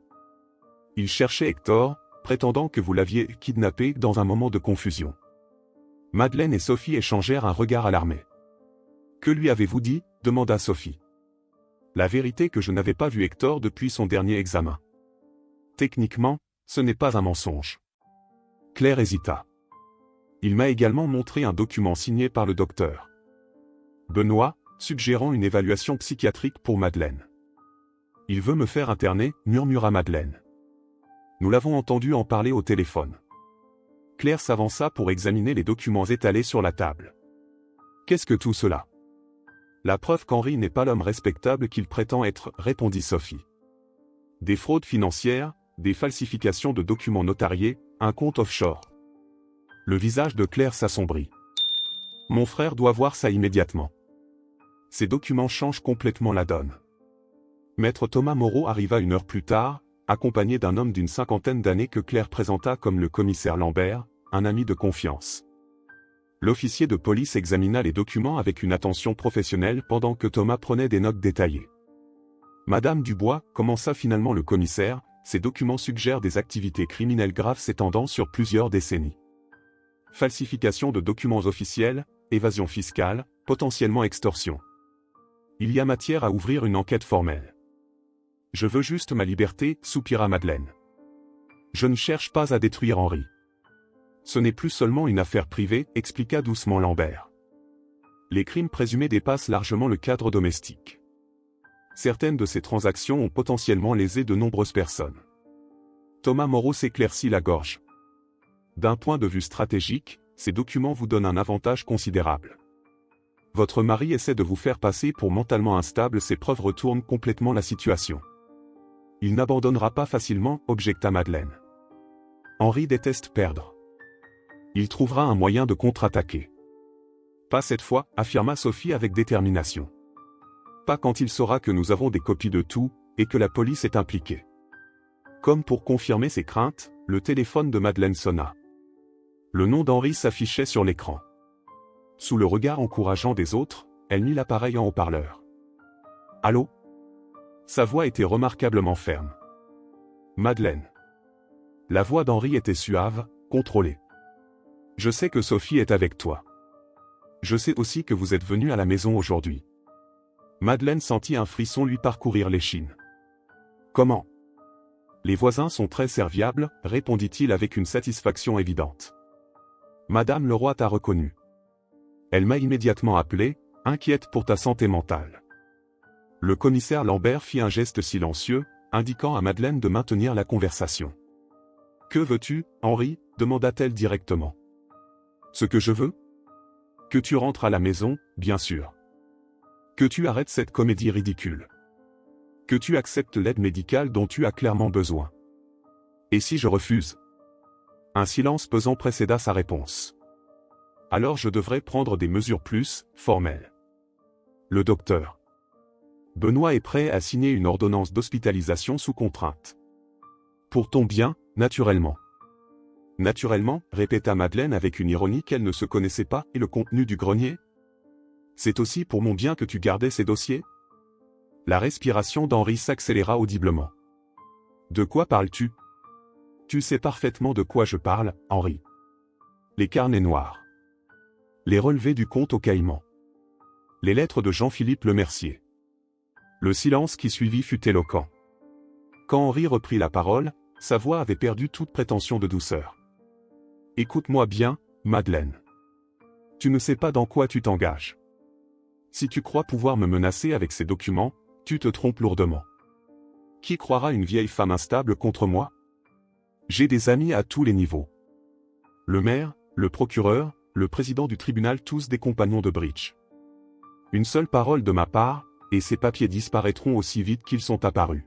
Il cherchait Hector, prétendant que vous l'aviez kidnappé dans un moment de confusion. » Madeleine et Sophie échangèrent un regard alarmé. « Que lui avez-vous dit » demanda Sophie. « La vérité que je n'avais pas vu Hector depuis son dernier examen. Techniquement, ce n'est pas un mensonge. » Claire hésita. Il m'a également montré un document signé par le docteur Benoît, suggérant une évaluation psychiatrique pour Madeleine. Il veut me faire interner, murmura Madeleine. Nous l'avons entendu en parler au téléphone. Claire s'avança pour examiner les documents étalés sur la table. Qu'est-ce que tout cela? La preuve qu'Henri n'est pas l'homme respectable qu'il prétend être, répondit Sophie. Des fraudes financières, des falsifications de documents notariés, un compte offshore. Le visage de Claire s'assombrit. Mon frère doit voir ça immédiatement. Ces documents changent complètement la donne. Maître Thomas Moreau arriva 1 heure plus tard, accompagné d'un homme d'une 50aine d'années que Claire présenta comme le commissaire Lambert, un ami de confiance. L'officier de police examina les documents avec une attention professionnelle pendant que Thomas prenait des notes détaillées. Madame Dubois, commença finalement le commissaire, ces documents suggèrent des activités criminelles graves s'étendant sur plusieurs décennies. Falsification de documents officiels, évasion fiscale, potentiellement extorsion. Il y a matière à ouvrir une enquête formelle. Je veux juste ma liberté, soupira Madeleine. Je ne cherche pas à détruire Henri. Ce n'est plus seulement une affaire privée, expliqua doucement Lambert. Les crimes présumés dépassent largement le cadre domestique. Certaines de ces transactions ont potentiellement lésé de nombreuses personnes. Thomas Moreau s'éclaircit la gorge. D'un point de vue stratégique, ces documents vous donnent un avantage considérable. Votre mari essaie de vous faire passer pour mentalement instable, ces preuves retournent complètement la situation. Il n'abandonnera pas facilement, objecta Madeleine. Henri déteste perdre. Il trouvera un moyen de contre-attaquer. Pas cette fois, affirma Sophie avec détermination. Pas quand il saura que nous avons des copies de tout, et que la police est impliquée. Comme pour confirmer ses craintes, le téléphone de Madeleine sonna. Le nom d'Henri s'affichait sur l'écran. Sous le regard encourageant des autres, elle mit l'appareil en haut-parleur. Allô? Sa voix était remarquablement ferme. Madeleine. La voix d'Henri était suave, contrôlée. Je sais que Sophie est avec toi. Je sais aussi que vous êtes venu à la maison aujourd'hui. Madeleine sentit un frisson lui parcourir l'échine. Comment? Les voisins sont très serviables, répondit-il avec une satisfaction évidente. Madame Leroy t'a reconnu. Elle m'a immédiatement appelé, inquiète pour ta santé mentale. Le commissaire Lambert fit un geste silencieux, indiquant à Madeleine de maintenir la conversation. Que veux-tu, Henri? Demanda-t-elle directement. Ce que je veux? Que tu rentres à la maison, bien sûr. Que tu arrêtes cette comédie ridicule. Que tu acceptes l'aide médicale dont tu as clairement besoin. Et si je refuse? Un silence pesant précéda sa réponse. Alors je devrais prendre des mesures plus formelles. Le docteur Benoît est prêt à signer une ordonnance d'hospitalisation sous contrainte. Pour ton bien, naturellement. Naturellement, répéta Madeleine avec une ironie qu'elle ne se connaissait pas, et le contenu du grenier? C'est aussi pour mon bien que tu gardais ces dossiers? La respiration d'Henri s'accéléra audiblement. De quoi parles-tu? Tu sais parfaitement de quoi je parle, Henri. Les carnets noirs. Les relevés du compte au Caïman. Les lettres de Jean-Philippe Lemercier. Le silence qui suivit fut éloquent. Quand Henri reprit la parole, sa voix avait perdu toute prétention de douceur. Écoute-moi bien, Madeleine. Tu ne sais pas dans quoi tu t'engages. Si tu crois pouvoir me menacer avec ces documents, tu te trompes lourdement. Qui croira une vieille femme instable contre moi? J'ai des amis à tous les niveaux. Le maire, le procureur, le président du tribunal, tous des compagnons de bridge. Une seule parole de ma part, et ces papiers disparaîtront aussi vite qu'ils sont apparus.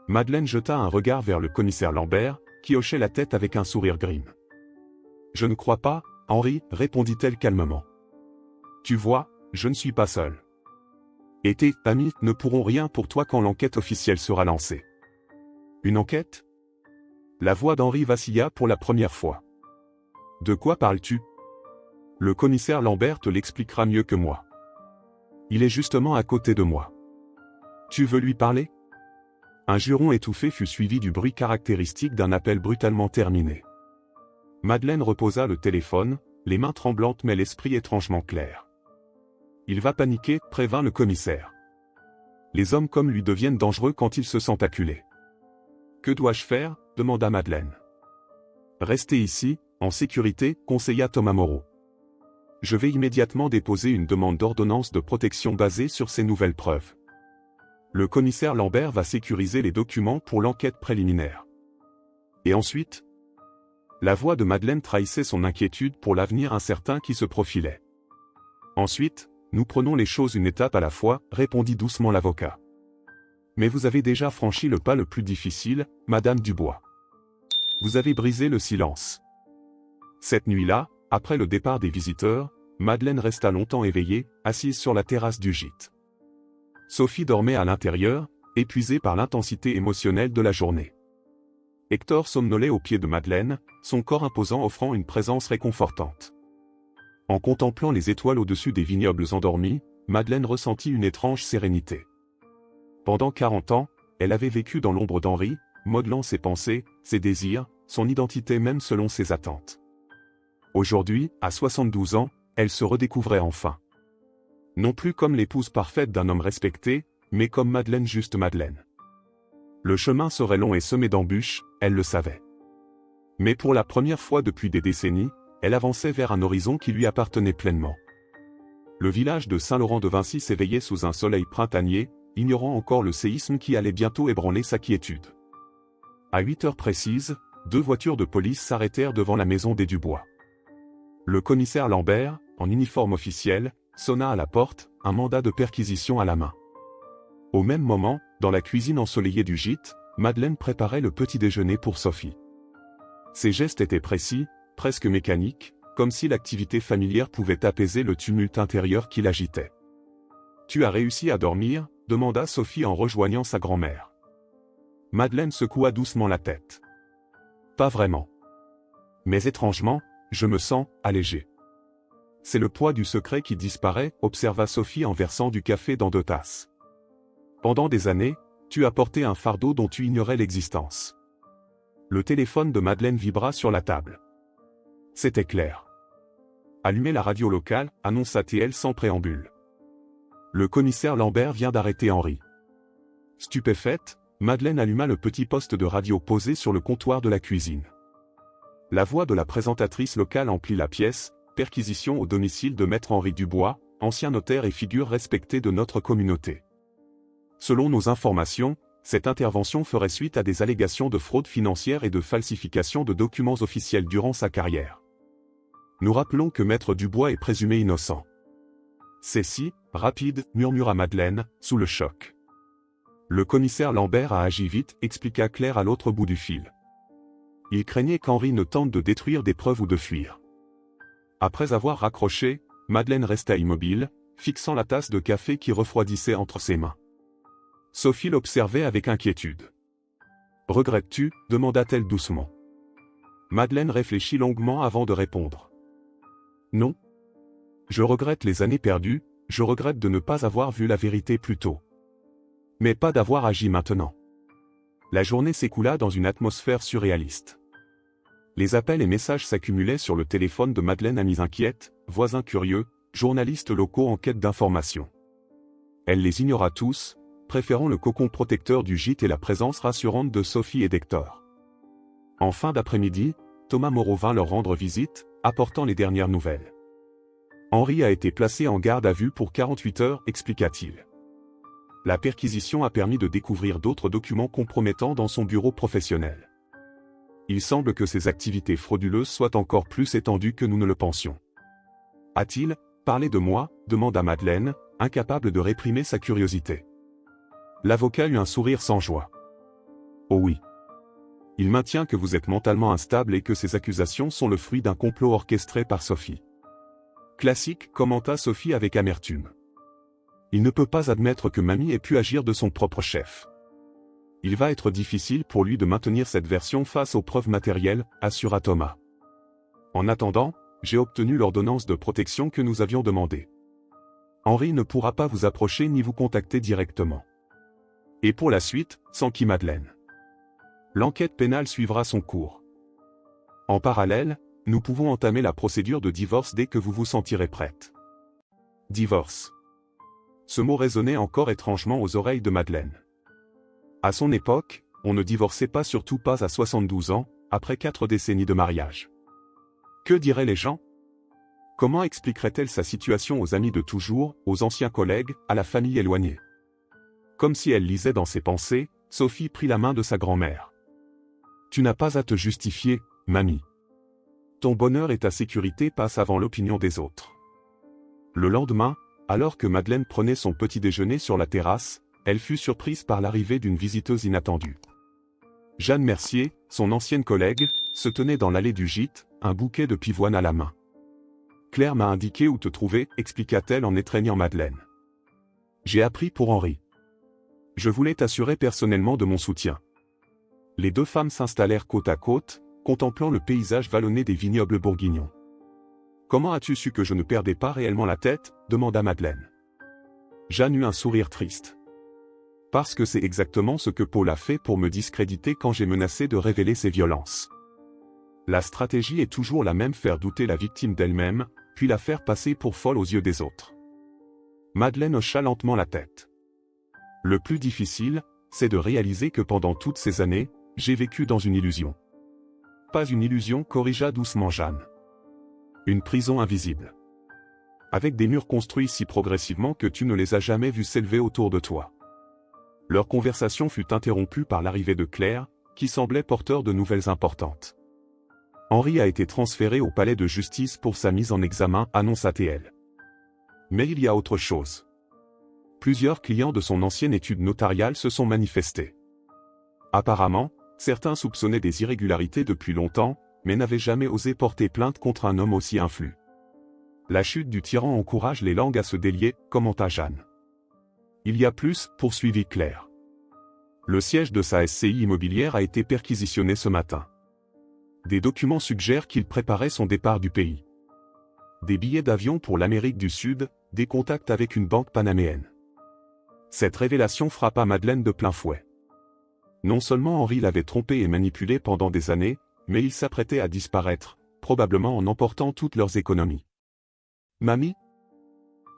Madeleine jeta un regard vers le commissaire Lambert, qui hochait la tête avec un sourire grim. Je ne crois pas, Henri, répondit-elle calmement. Tu vois, je ne suis pas seul. Et tes amis ne pourront rien pour toi quand l'enquête officielle sera lancée. Une enquête? La voix d'Henri vacilla pour la première fois. De quoi parles-tu? Le commissaire Lambert te l'expliquera mieux que moi. Il est justement à côté de moi. Tu veux lui parler? Un juron étouffé fut suivi du bruit caractéristique d'un appel brutalement terminé. Madeleine reposa le téléphone, les mains tremblantes mais l'esprit étrangement clair. Il va paniquer, prévint le commissaire. Les hommes comme lui deviennent dangereux quand ils se sentent acculés. Que dois-je faire? Demanda Madeleine. Restez ici, en sécurité, conseilla Thomas Moreau. Je vais immédiatement déposer une demande d'ordonnance de protection basée sur ces nouvelles preuves. Le commissaire Lambert va sécuriser les documents pour l'enquête préliminaire. Et ensuite? La voix de Madeleine trahissait son inquiétude pour l'avenir incertain qui se profilait. Ensuite, nous prenons les choses une étape à la fois, répondit doucement l'avocat. Mais vous avez déjà franchi le pas le plus difficile, Madame Dubois. Vous avez brisé le silence. Cette nuit-là, après le départ des visiteurs, Madeleine resta longtemps éveillée, assise sur la terrasse du gîte. Sophie dormait à l'intérieur, épuisée par l'intensité émotionnelle de la journée. Hector somnolait aux pieds de Madeleine, son corps imposant offrant une présence réconfortante. En contemplant les étoiles au-dessus des vignobles endormis, Madeleine ressentit une étrange sérénité. Pendant 40 ans, elle avait vécu dans l'ombre d'Henri, modelant ses pensées, ses désirs, son identité même selon ses attentes. Aujourd'hui, à 72 ans, elle se redécouvrait enfin. Non plus comme l'épouse parfaite d'un homme respecté, mais comme Madeleine juste Madeleine. Le chemin serait long et semé d'embûches, elle le savait. Mais pour la première fois depuis des décennies, elle avançait vers un horizon qui lui appartenait pleinement. Le village de Saint-Laurent-de-Vincy s'éveillait sous un soleil printanier, ignorant encore le séisme qui allait bientôt ébranler sa quiétude. À 8 heures précises, 2 voitures de police s'arrêtèrent devant la maison des Dubois. Le commissaire Lambert, en uniforme officiel, sonna à la porte, un mandat de perquisition à la main. Au même moment, dans la cuisine ensoleillée du gîte, Madeleine préparait le petit déjeuner pour Sophie. Ses gestes étaient précis, presque mécaniques, comme si l'activité familière pouvait apaiser le tumulte intérieur qui l'agitait. « Tu as réussi à dormir ?» demanda Sophie en rejoignant sa grand-mère. Madeleine secoua doucement la tête. « Pas vraiment. Mais étrangement, je me sens allégée. »« C'est le poids du secret qui disparaît » observa Sophie en versant du café dans 2 tasses. « Pendant des années, tu as porté un fardeau dont tu ignorais l'existence. » Le téléphone de Madeleine vibra sur la table. C'était clair. « Allumez la radio locale » annonça-t-elle sans préambule. Le commissaire Lambert vient d'arrêter Henri. Stupéfaite, Madeleine alluma le petit poste de radio posé sur le comptoir de la cuisine. La voix de la présentatrice locale emplit la pièce, perquisition au domicile de Maître Henri Dubois, ancien notaire et figure respectée de notre communauté. Selon nos informations, cette intervention ferait suite à des allégations de fraude financière et de falsification de documents officiels durant sa carrière. Nous rappelons que Maître Dubois est présumé innocent. C'est si rapide, murmura Madeleine, sous le choc. Le commissaire Lambert a agi vite, expliqua Claire à l'autre bout du fil. Il craignait qu'Henri ne tente de détruire des preuves ou de fuir. Après avoir raccroché, Madeleine resta immobile, fixant la tasse de café qui refroidissait entre ses mains. Sophie l'observait avec inquiétude. « Regrettes-tu » demanda-t-elle doucement. Madeleine réfléchit longuement avant de répondre. « Non. Je regrette les années perdues, je regrette de ne pas avoir vu la vérité plus tôt. Mais pas d'avoir agi maintenant. » La journée s'écoula dans une atmosphère surréaliste. Les appels et messages s'accumulaient sur le téléphone de Madeleine, amis inquiètes, voisins curieux, journalistes locaux en quête d'informations. Elle les ignora tous, préférant le cocon protecteur du gîte et la présence rassurante de Sophie et d'Hector. En fin d'après-midi, Thomas Moreau vint leur rendre visite, apportant les dernières nouvelles. Henri a été placé en garde à vue pour 48 heures, expliqua-t-il. La perquisition a permis de découvrir d'autres documents compromettants dans son bureau professionnel. Il semble que ses activités frauduleuses soient encore plus étendues que nous ne le pensions. A-t-il parlé de moi demanda Madeleine, incapable de réprimer sa curiosité. L'avocat eut un sourire sans joie. Oh oui. Il maintient que vous êtes mentalement instable et que ces accusations sont le fruit d'un complot orchestré par Sophie. Classique, commenta Sophie avec amertume. Il ne peut pas admettre que Mamie ait pu agir de son propre chef. Il va être difficile pour lui de maintenir cette version face aux preuves matérielles, assura Thomas. En attendant, j'ai obtenu l'ordonnance de protection que nous avions demandée. Henri ne pourra pas vous approcher ni vous contacter directement. Et pour la suite, s'enquit Madeleine. L'enquête pénale suivra son cours. En parallèle, nous pouvons entamer la procédure de divorce dès que vous vous sentirez prête. Divorce. Ce mot résonnait encore étrangement aux oreilles de Madeleine. À son époque, on ne divorçait pas, surtout pas à 72 ans, après 4 décennies de mariage. Que diraient les gens? Comment expliquerait-elle sa situation aux amis de toujours, aux anciens collègues, à la famille éloignée? Comme si elle lisait dans ses pensées, Sophie prit la main de sa grand-mère. « Tu n'as pas à te justifier, mamie. Ton bonheur et ta sécurité passent avant l'opinion des autres. Le lendemain, alors que Madeleine prenait son petit déjeuner sur la terrasse, elle fut surprise par l'arrivée d'une visiteuse inattendue. Jeanne Mercier, son ancienne collègue, se tenait dans l'allée du gîte, un bouquet de pivoine à la main. « Claire m'a indiqué où te trouver », expliqua-t-elle en étreignant Madeleine. « J'ai appris pour Henri. Je voulais t'assurer personnellement de mon soutien. » Les deux femmes s'installèrent côte à côte, contemplant le paysage vallonné des vignobles bourguignons. « Comment as-tu su que je ne perdais pas réellement la tête ?» demanda Madeleine. Jeanne eut un sourire triste. « Parce que c'est exactement ce que Paul a fait pour me discréditer quand j'ai menacé de révéler ses violences. La stratégie est toujours la même, faire douter la victime d'elle-même, puis la faire passer pour folle aux yeux des autres. » Madeleine hocha lentement la tête. « Le plus difficile, c'est de réaliser que pendant toutes ces années, j'ai vécu dans une illusion. » « Pas une illusion, corrigea doucement Jeanne. Une prison invisible. Avec des murs construits si progressivement que tu ne les as jamais vus s'élever autour de toi. » Leur conversation fut interrompue par l'arrivée de Claire, qui semblait porteur de nouvelles importantes. « Henri a été transféré au palais de justice pour sa mise en examen », annonça-t-elle. « Mais il y a autre chose. Plusieurs clients de son ancienne étude notariale se sont manifestés. Apparemment, certains soupçonnaient des irrégularités depuis longtemps, mais n'avaient jamais osé porter plainte contre un homme aussi influent. La chute du tyran encourage les langues à se délier, commenta Jeanne. Il y a plus, poursuivit Claire. Le siège de sa SCI immobilière a été perquisitionné ce matin. Des documents suggèrent qu'il préparait son départ du pays. Des billets d'avion pour l'Amérique du Sud, des contacts avec une banque panaméenne. Cette révélation frappa Madeleine de plein fouet. Non seulement Henri l'avait trompée et manipulée pendant des années, mais il s'apprêtait à disparaître, probablement en emportant toutes leurs économies. « Mamie ?»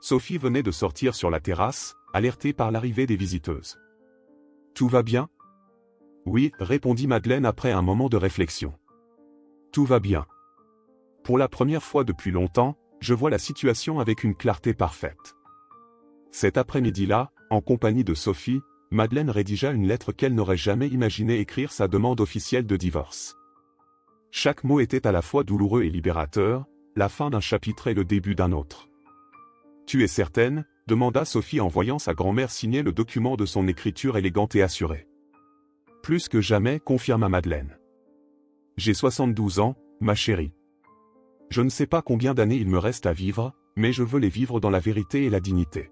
Sophie venait de sortir sur la terrasse, alertée par l'arrivée des visiteuses. « Tout va bien ?» « Oui », répondit Madeleine après un moment de réflexion. « Tout va bien. Pour la première fois depuis longtemps, je vois la situation avec une clarté parfaite. » Cet après-midi-là, en compagnie de Sophie, Madeleine rédigea une lettre qu'elle n'aurait jamais imaginé écrire, sa demande officielle de divorce. Chaque mot était à la fois douloureux et libérateur, la fin d'un chapitre et le début d'un autre. « Tu es certaine ?» demanda Sophie en voyant sa grand-mère signer le document de son écriture élégante et assurée. « Plus que jamais », confirma Madeleine. « J'ai 72 ans, ma chérie. Je ne sais pas combien d'années il me reste à vivre, mais je veux les vivre dans la vérité et la dignité. »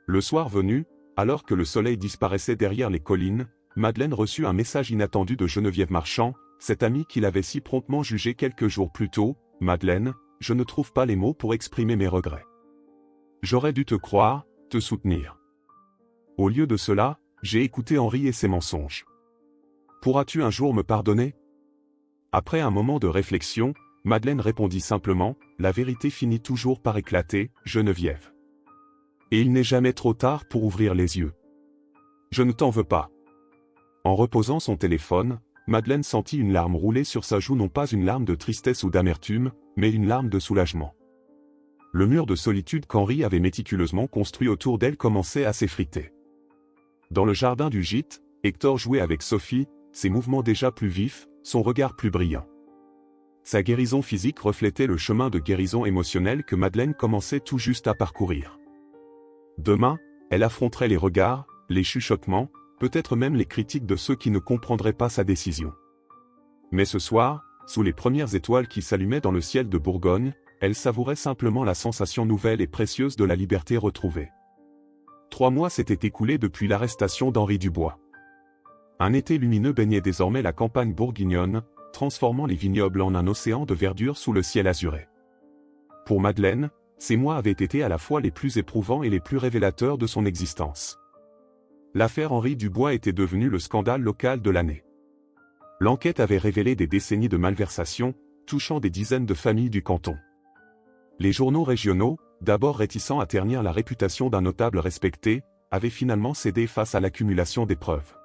Le soir venu, alors que le soleil disparaissait derrière les collines, Madeleine reçut un message inattendu de Geneviève Marchand, cette amie qu'il avait si promptement jugée quelques jours plus tôt. « Madeleine, je ne trouve pas les mots pour exprimer mes regrets. J'aurais dû te croire, te soutenir. Au lieu de cela, j'ai écouté Henri et ses mensonges. Pourras-tu un jour me pardonner ?» Après un moment de réflexion, Madeleine répondit simplement, « La vérité finit toujours par éclater, Geneviève. Et il n'est jamais trop tard pour ouvrir les yeux. Je ne t'en veux pas. » En reposant son téléphone, Madeleine sentit une larme rouler sur sa joue, non pas une larme de tristesse ou d'amertume, mais une larme de soulagement. Le mur de solitude qu'Henri avait méticuleusement construit autour d'elle commençait à s'effriter. Dans le jardin du gîte, Hector jouait avec Sophie, ses mouvements déjà plus vifs, son regard plus brillant. Sa guérison physique reflétait le chemin de guérison émotionnelle que Madeleine commençait tout juste à parcourir. Demain, elle affronterait les regards, les chuchotements, peut-être même les critiques de ceux qui ne comprendraient pas sa décision. Mais ce soir, sous les premières étoiles qui s'allumaient dans le ciel de Bourgogne, elle savourait simplement la sensation nouvelle et précieuse de la liberté retrouvée. 3 mois s'étaient écoulés depuis l'arrestation d'Henri Dubois. Un été lumineux baignait désormais la campagne bourguignonne, transformant les vignobles en un océan de verdure sous le ciel azuré. Pour Madeleine, ces mois avaient été à la fois les plus éprouvants et les plus révélateurs de son existence. L'affaire Henri Dubois était devenue le scandale local de l'année. L'enquête avait révélé des décennies de malversation, touchant des dizaines de familles du canton. Les journaux régionaux, d'abord réticents à ternir la réputation d'un notable respecté, avaient finalement cédé face à l'accumulation des preuves.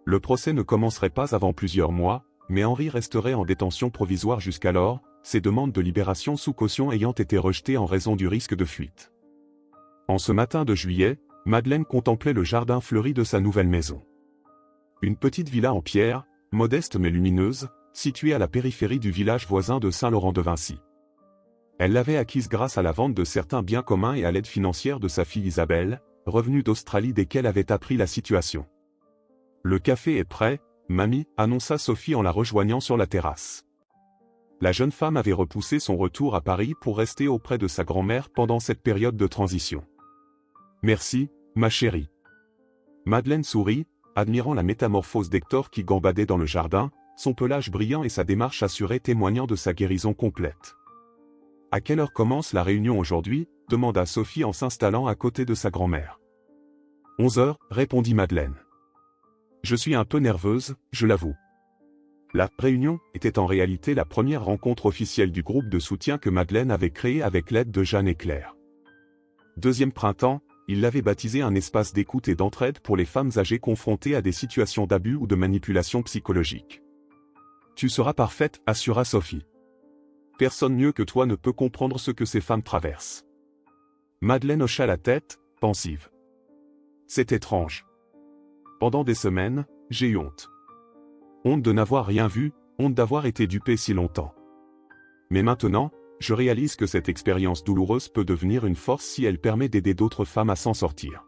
Le procès ne commencerait pas avant plusieurs mois, mais Henri resterait en détention provisoire jusqu'alors, ses demandes de libération sous caution ayant été rejetées en raison du risque de fuite. En ce matin de juillet, Madeleine contemplait le jardin fleuri de sa nouvelle maison. Une petite villa en pierre, modeste mais lumineuse, située à la périphérie du village voisin de Saint-Laurent-de-Vincy. Elle l'avait acquise grâce à la vente de certains biens communs et à l'aide financière de sa fille Isabelle, revenue d'Australie dès qu'elle avait appris la situation. Le café est prêt, mamie, annonça Sophie en la rejoignant sur la terrasse. La jeune femme avait repoussé son retour à Paris pour rester auprès de sa grand-mère pendant cette période de transition. Merci, ma chérie. Madeleine sourit, admirant la métamorphose d'Hector qui gambadait dans le jardin, son pelage brillant et sa démarche assurée témoignant de sa guérison complète. À quelle heure commence la réunion aujourd'hui ? Demanda Sophie en s'installant à côté de sa grand-mère. 11 heures, répondit Madeleine. Je suis un peu nerveuse, je l'avoue. La réunion était en réalité la première rencontre officielle du groupe de soutien que Madeleine avait créé avec l'aide de Jeanne et Claire. Deuxième printemps, il l'avait baptisé un espace d'écoute et d'entraide pour les femmes âgées confrontées à des situations d'abus ou de manipulation psychologique. Tu seras parfaite, assura Sophie. Personne mieux que toi ne peut comprendre ce que ces femmes traversent. Madeleine hocha la tête, pensive. C'est étrange. Pendant des semaines, j'ai eu honte. Honte de n'avoir rien vu, honte d'avoir été dupée si longtemps. Mais maintenant, je réalise que cette expérience douloureuse peut devenir une force si elle permet d'aider d'autres femmes à s'en sortir.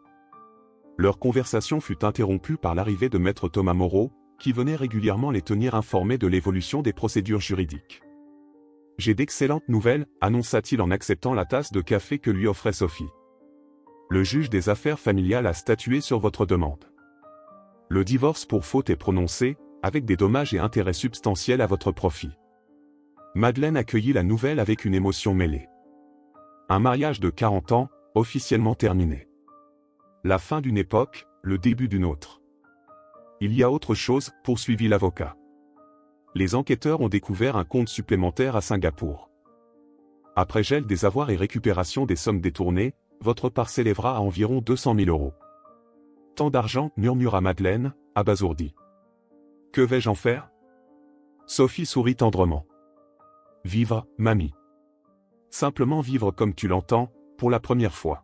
Leur conversation fut interrompue par l'arrivée de maître Thomas Moreau, qui venait régulièrement les tenir informés de l'évolution des procédures juridiques. J'ai d'excellentes nouvelles, annonça-t-il en acceptant la tasse de café que lui offrait Sophie. Le juge des affaires familiales a statué sur votre demande. Le divorce pour faute est prononcé, avec des dommages et intérêts substantiels à votre profit. Madeleine accueillit la nouvelle avec une émotion mêlée. Un mariage de 40 ans, officiellement terminé. La fin d'une époque, le début d'une autre. Il y a autre chose, poursuivit l'avocat. Les enquêteurs ont découvert un compte supplémentaire à Singapour. Après gel des avoirs et récupération des sommes détournées, votre part s'élèvera à environ 200 000 €. Tant d'argent, murmura Madeleine, abasourdie. Que vais-je en faire ? Sophie sourit tendrement. Vivre, mamie. Simplement vivre comme tu l'entends, pour la première fois.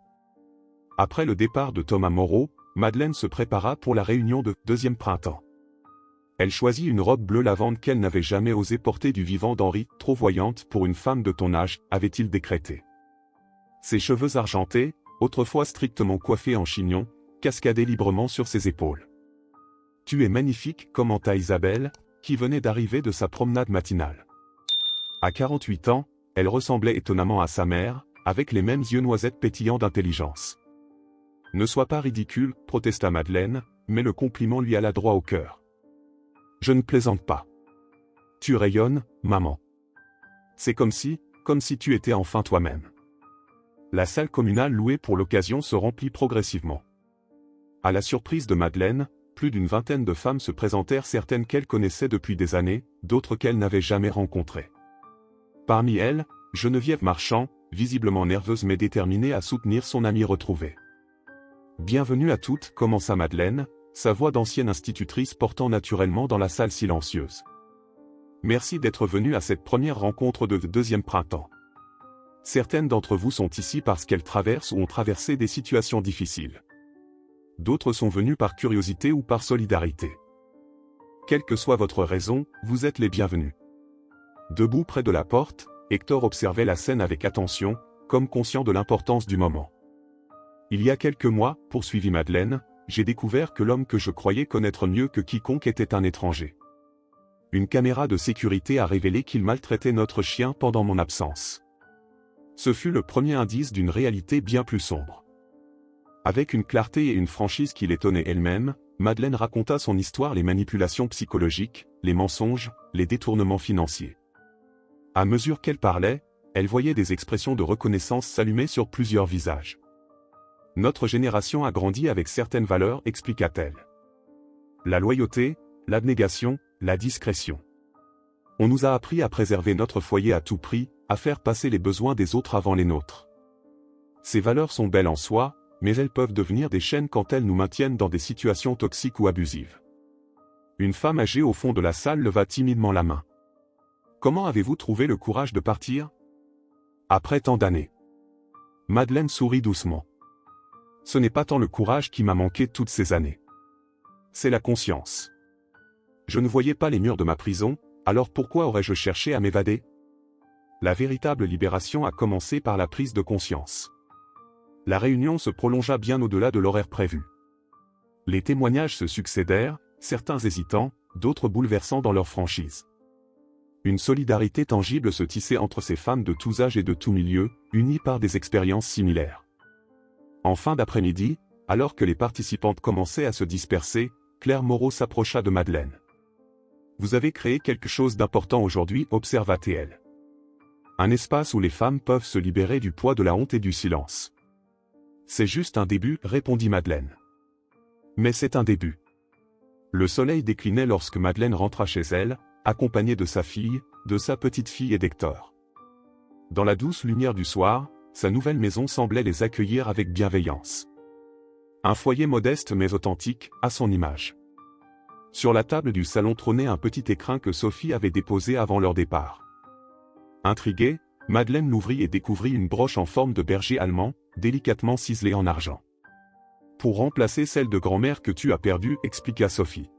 Après le départ de Thomas Moreau, Madeleine se prépara pour la réunion de deuxième printemps. Elle choisit une robe bleu lavande qu'elle n'avait jamais osé porter du vivant d'Henri, trop voyante pour une femme de ton âge, avait-il décrété. Ses cheveux argentés, autrefois strictement coiffés en chignon, cascadaient librement sur ses épaules. « Tu es magnifique », commenta Isabelle, qui venait d'arriver de sa promenade matinale. À 48 ans, elle ressemblait étonnamment à sa mère, avec les mêmes yeux noisettes pétillants d'intelligence. « Ne sois pas ridicule », protesta Madeleine, mais le compliment lui alla droit au cœur. « Je ne plaisante pas. Tu rayonnes, maman. C'est comme si tu étais enfin toi-même. » La salle communale louée pour l'occasion se remplit progressivement. À la surprise de Madeleine, plus d'une vingtaine de femmes se présentèrent, certaines qu'elle connaissait depuis des années, d'autres qu'elle n'avait jamais rencontrées. Parmi elles, Geneviève Marchand, visiblement nerveuse mais déterminée à soutenir son amie retrouvée. « Bienvenue à toutes », commença Madeleine, sa voix d'ancienne institutrice portant naturellement dans la salle silencieuse. « Merci d'être venue à cette première rencontre de deuxième printemps. Certaines d'entre vous sont ici parce qu'elles traversent ou ont traversé des situations difficiles. D'autres sont venues par curiosité ou par solidarité. Quelle que soit votre raison, vous êtes les bienvenus. » Debout près de la porte, Hector observait la scène avec attention, comme conscient de l'importance du moment. « Il y a quelques mois, poursuivit Madeleine, j'ai découvert que l'homme que je croyais connaître mieux que quiconque était un étranger. Une caméra de sécurité a révélé qu'il maltraitait notre chien pendant mon absence. Ce fut le premier indice d'une réalité bien plus sombre. » Avec une clarté et une franchise qui l'étonnaient elle-même, Madeleine raconta son histoire, les manipulations psychologiques, les mensonges, les détournements financiers. À mesure qu'elle parlait, elle voyait des expressions de reconnaissance s'allumer sur plusieurs visages. « Notre génération a grandi avec certaines valeurs », expliqua-t-elle. La loyauté, l'abnégation, la discrétion. On nous a appris à préserver notre foyer à tout prix, à faire passer les besoins des autres avant les nôtres. Ces valeurs sont belles en soi, mais elles peuvent devenir des chaînes quand elles nous maintiennent dans des situations toxiques ou abusives. Une femme âgée au fond de la salle leva timidement la main. « Comment avez-vous trouvé le courage de partir ? Après tant d'années. » Madeleine sourit doucement. « Ce n'est pas tant le courage qui m'a manqué toutes ces années. C'est la conscience. Je ne voyais pas les murs de ma prison, alors pourquoi aurais-je cherché à m'évader ? La véritable libération a commencé par la prise de conscience. La réunion se prolongea bien au-delà de l'horaire prévu. Les témoignages se succédèrent, certains hésitants, d'autres bouleversants dans leur franchise. Une solidarité tangible se tissait entre ces femmes de tous âges et de tous milieux, unies par des expériences similaires. En fin d'après-midi, alors que les participantes commençaient à se disperser, Claire Moreau s'approcha de Madeleine. « Vous avez créé quelque chose d'important aujourd'hui », observa-t-elle. Un espace où les femmes peuvent se libérer du poids de la honte et du silence. C'est juste un début, répondit Madeleine. Mais c'est un début. Le soleil déclinait lorsque Madeleine rentra chez elle, accompagnée de sa fille, de sa petite-fille et d'Hector. Dans la douce lumière du soir, sa nouvelle maison semblait les accueillir avec bienveillance. Un foyer modeste mais authentique, à son image. Sur la table du salon trônait un petit écrin que Sophie avait déposé avant leur départ. Intriguée, Madeleine l'ouvrit et découvrit une broche en forme de berger allemand, délicatement ciselée en argent. « Pour remplacer celle de grand-mère que tu as perdue », expliqua Sophie.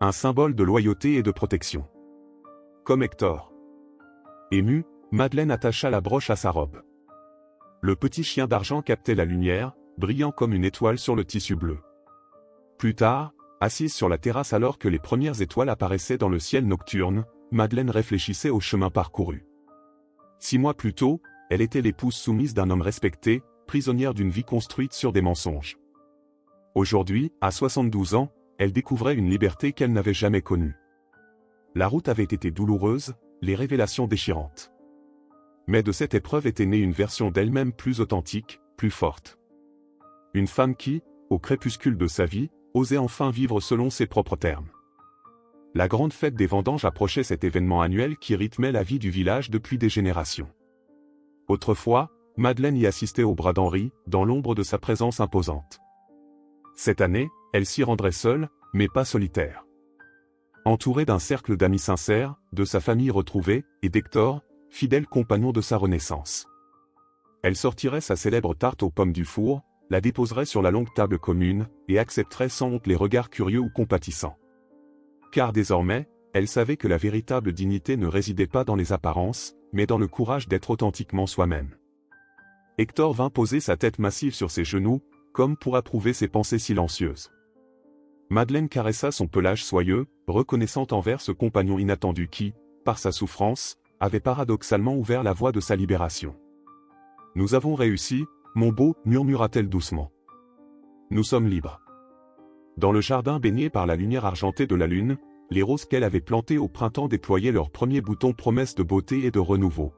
Un symbole de loyauté et de protection. Comme Hector. Émue, Madeleine attacha la broche à sa robe. Le petit chien d'argent captait la lumière, brillant comme une étoile sur le tissu bleu. Plus tard, assise sur la terrasse alors que les premières étoiles apparaissaient dans le ciel nocturne, Madeleine réfléchissait au chemin parcouru. 6 mois plus tôt, elle était l'épouse soumise d'un homme respecté, prisonnière d'une vie construite sur des mensonges. Aujourd'hui, à 72 ans, elle découvrait une liberté qu'elle n'avait jamais connue. La route avait été douloureuse, les révélations déchirantes. Mais de cette épreuve était née une version d'elle-même plus authentique, plus forte. Une femme qui, au crépuscule de sa vie, osait enfin vivre selon ses propres termes. La grande fête des vendanges approchait, cet événement annuel qui rythmait la vie du village depuis des générations. Autrefois, Madeleine y assistait au bras d'Henri, dans l'ombre de sa présence imposante. Cette année, elle s'y rendrait seule, mais pas solitaire. Entourée d'un cercle d'amis sincères, de sa famille retrouvée, et d'Hector, fidèle compagnon de sa renaissance. Elle sortirait sa célèbre tarte aux pommes du four, la déposerait sur la longue table commune, et accepterait sans honte les regards curieux ou compatissants. Car désormais, elle savait que la véritable dignité ne résidait pas dans les apparences, mais dans le courage d'être authentiquement soi-même. Hector vint poser sa tête massive sur ses genoux, comme pour approuver ses pensées silencieuses. Madeleine caressa son pelage soyeux, reconnaissant envers ce compagnon inattendu qui, par sa souffrance, avait paradoxalement ouvert la voie de sa libération. « Nous avons réussi, mon beau, murmura-t-elle doucement. Nous sommes libres. » Dans le jardin baigné par la lumière argentée de la lune, les roses qu'elle avait plantées au printemps déployaient leurs premiers boutons, promesses de beauté et de renouveau.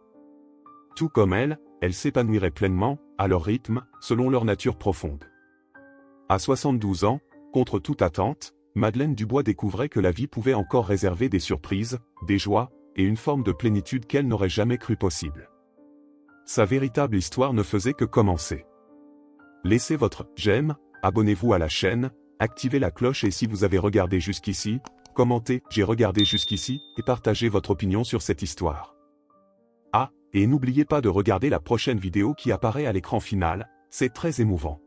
Tout comme elle s'épanouirait pleinement, à leur rythme, selon leur nature profonde. À 72 ans, contre toute attente, Madeleine Dubois découvrait que la vie pouvait encore réserver des surprises, des joies, et une forme de plénitude qu'elle n'aurait jamais cru possible. Sa véritable histoire ne faisait que commencer. Laissez votre « j'aime », abonnez-vous à la chaîne, activez la cloche et si vous avez regardé jusqu'ici, commentez « j'ai regardé jusqu'ici » et partagez votre opinion sur cette histoire. Ah, et n'oubliez pas de regarder la prochaine vidéo qui apparaît à l'écran final, c'est très émouvant.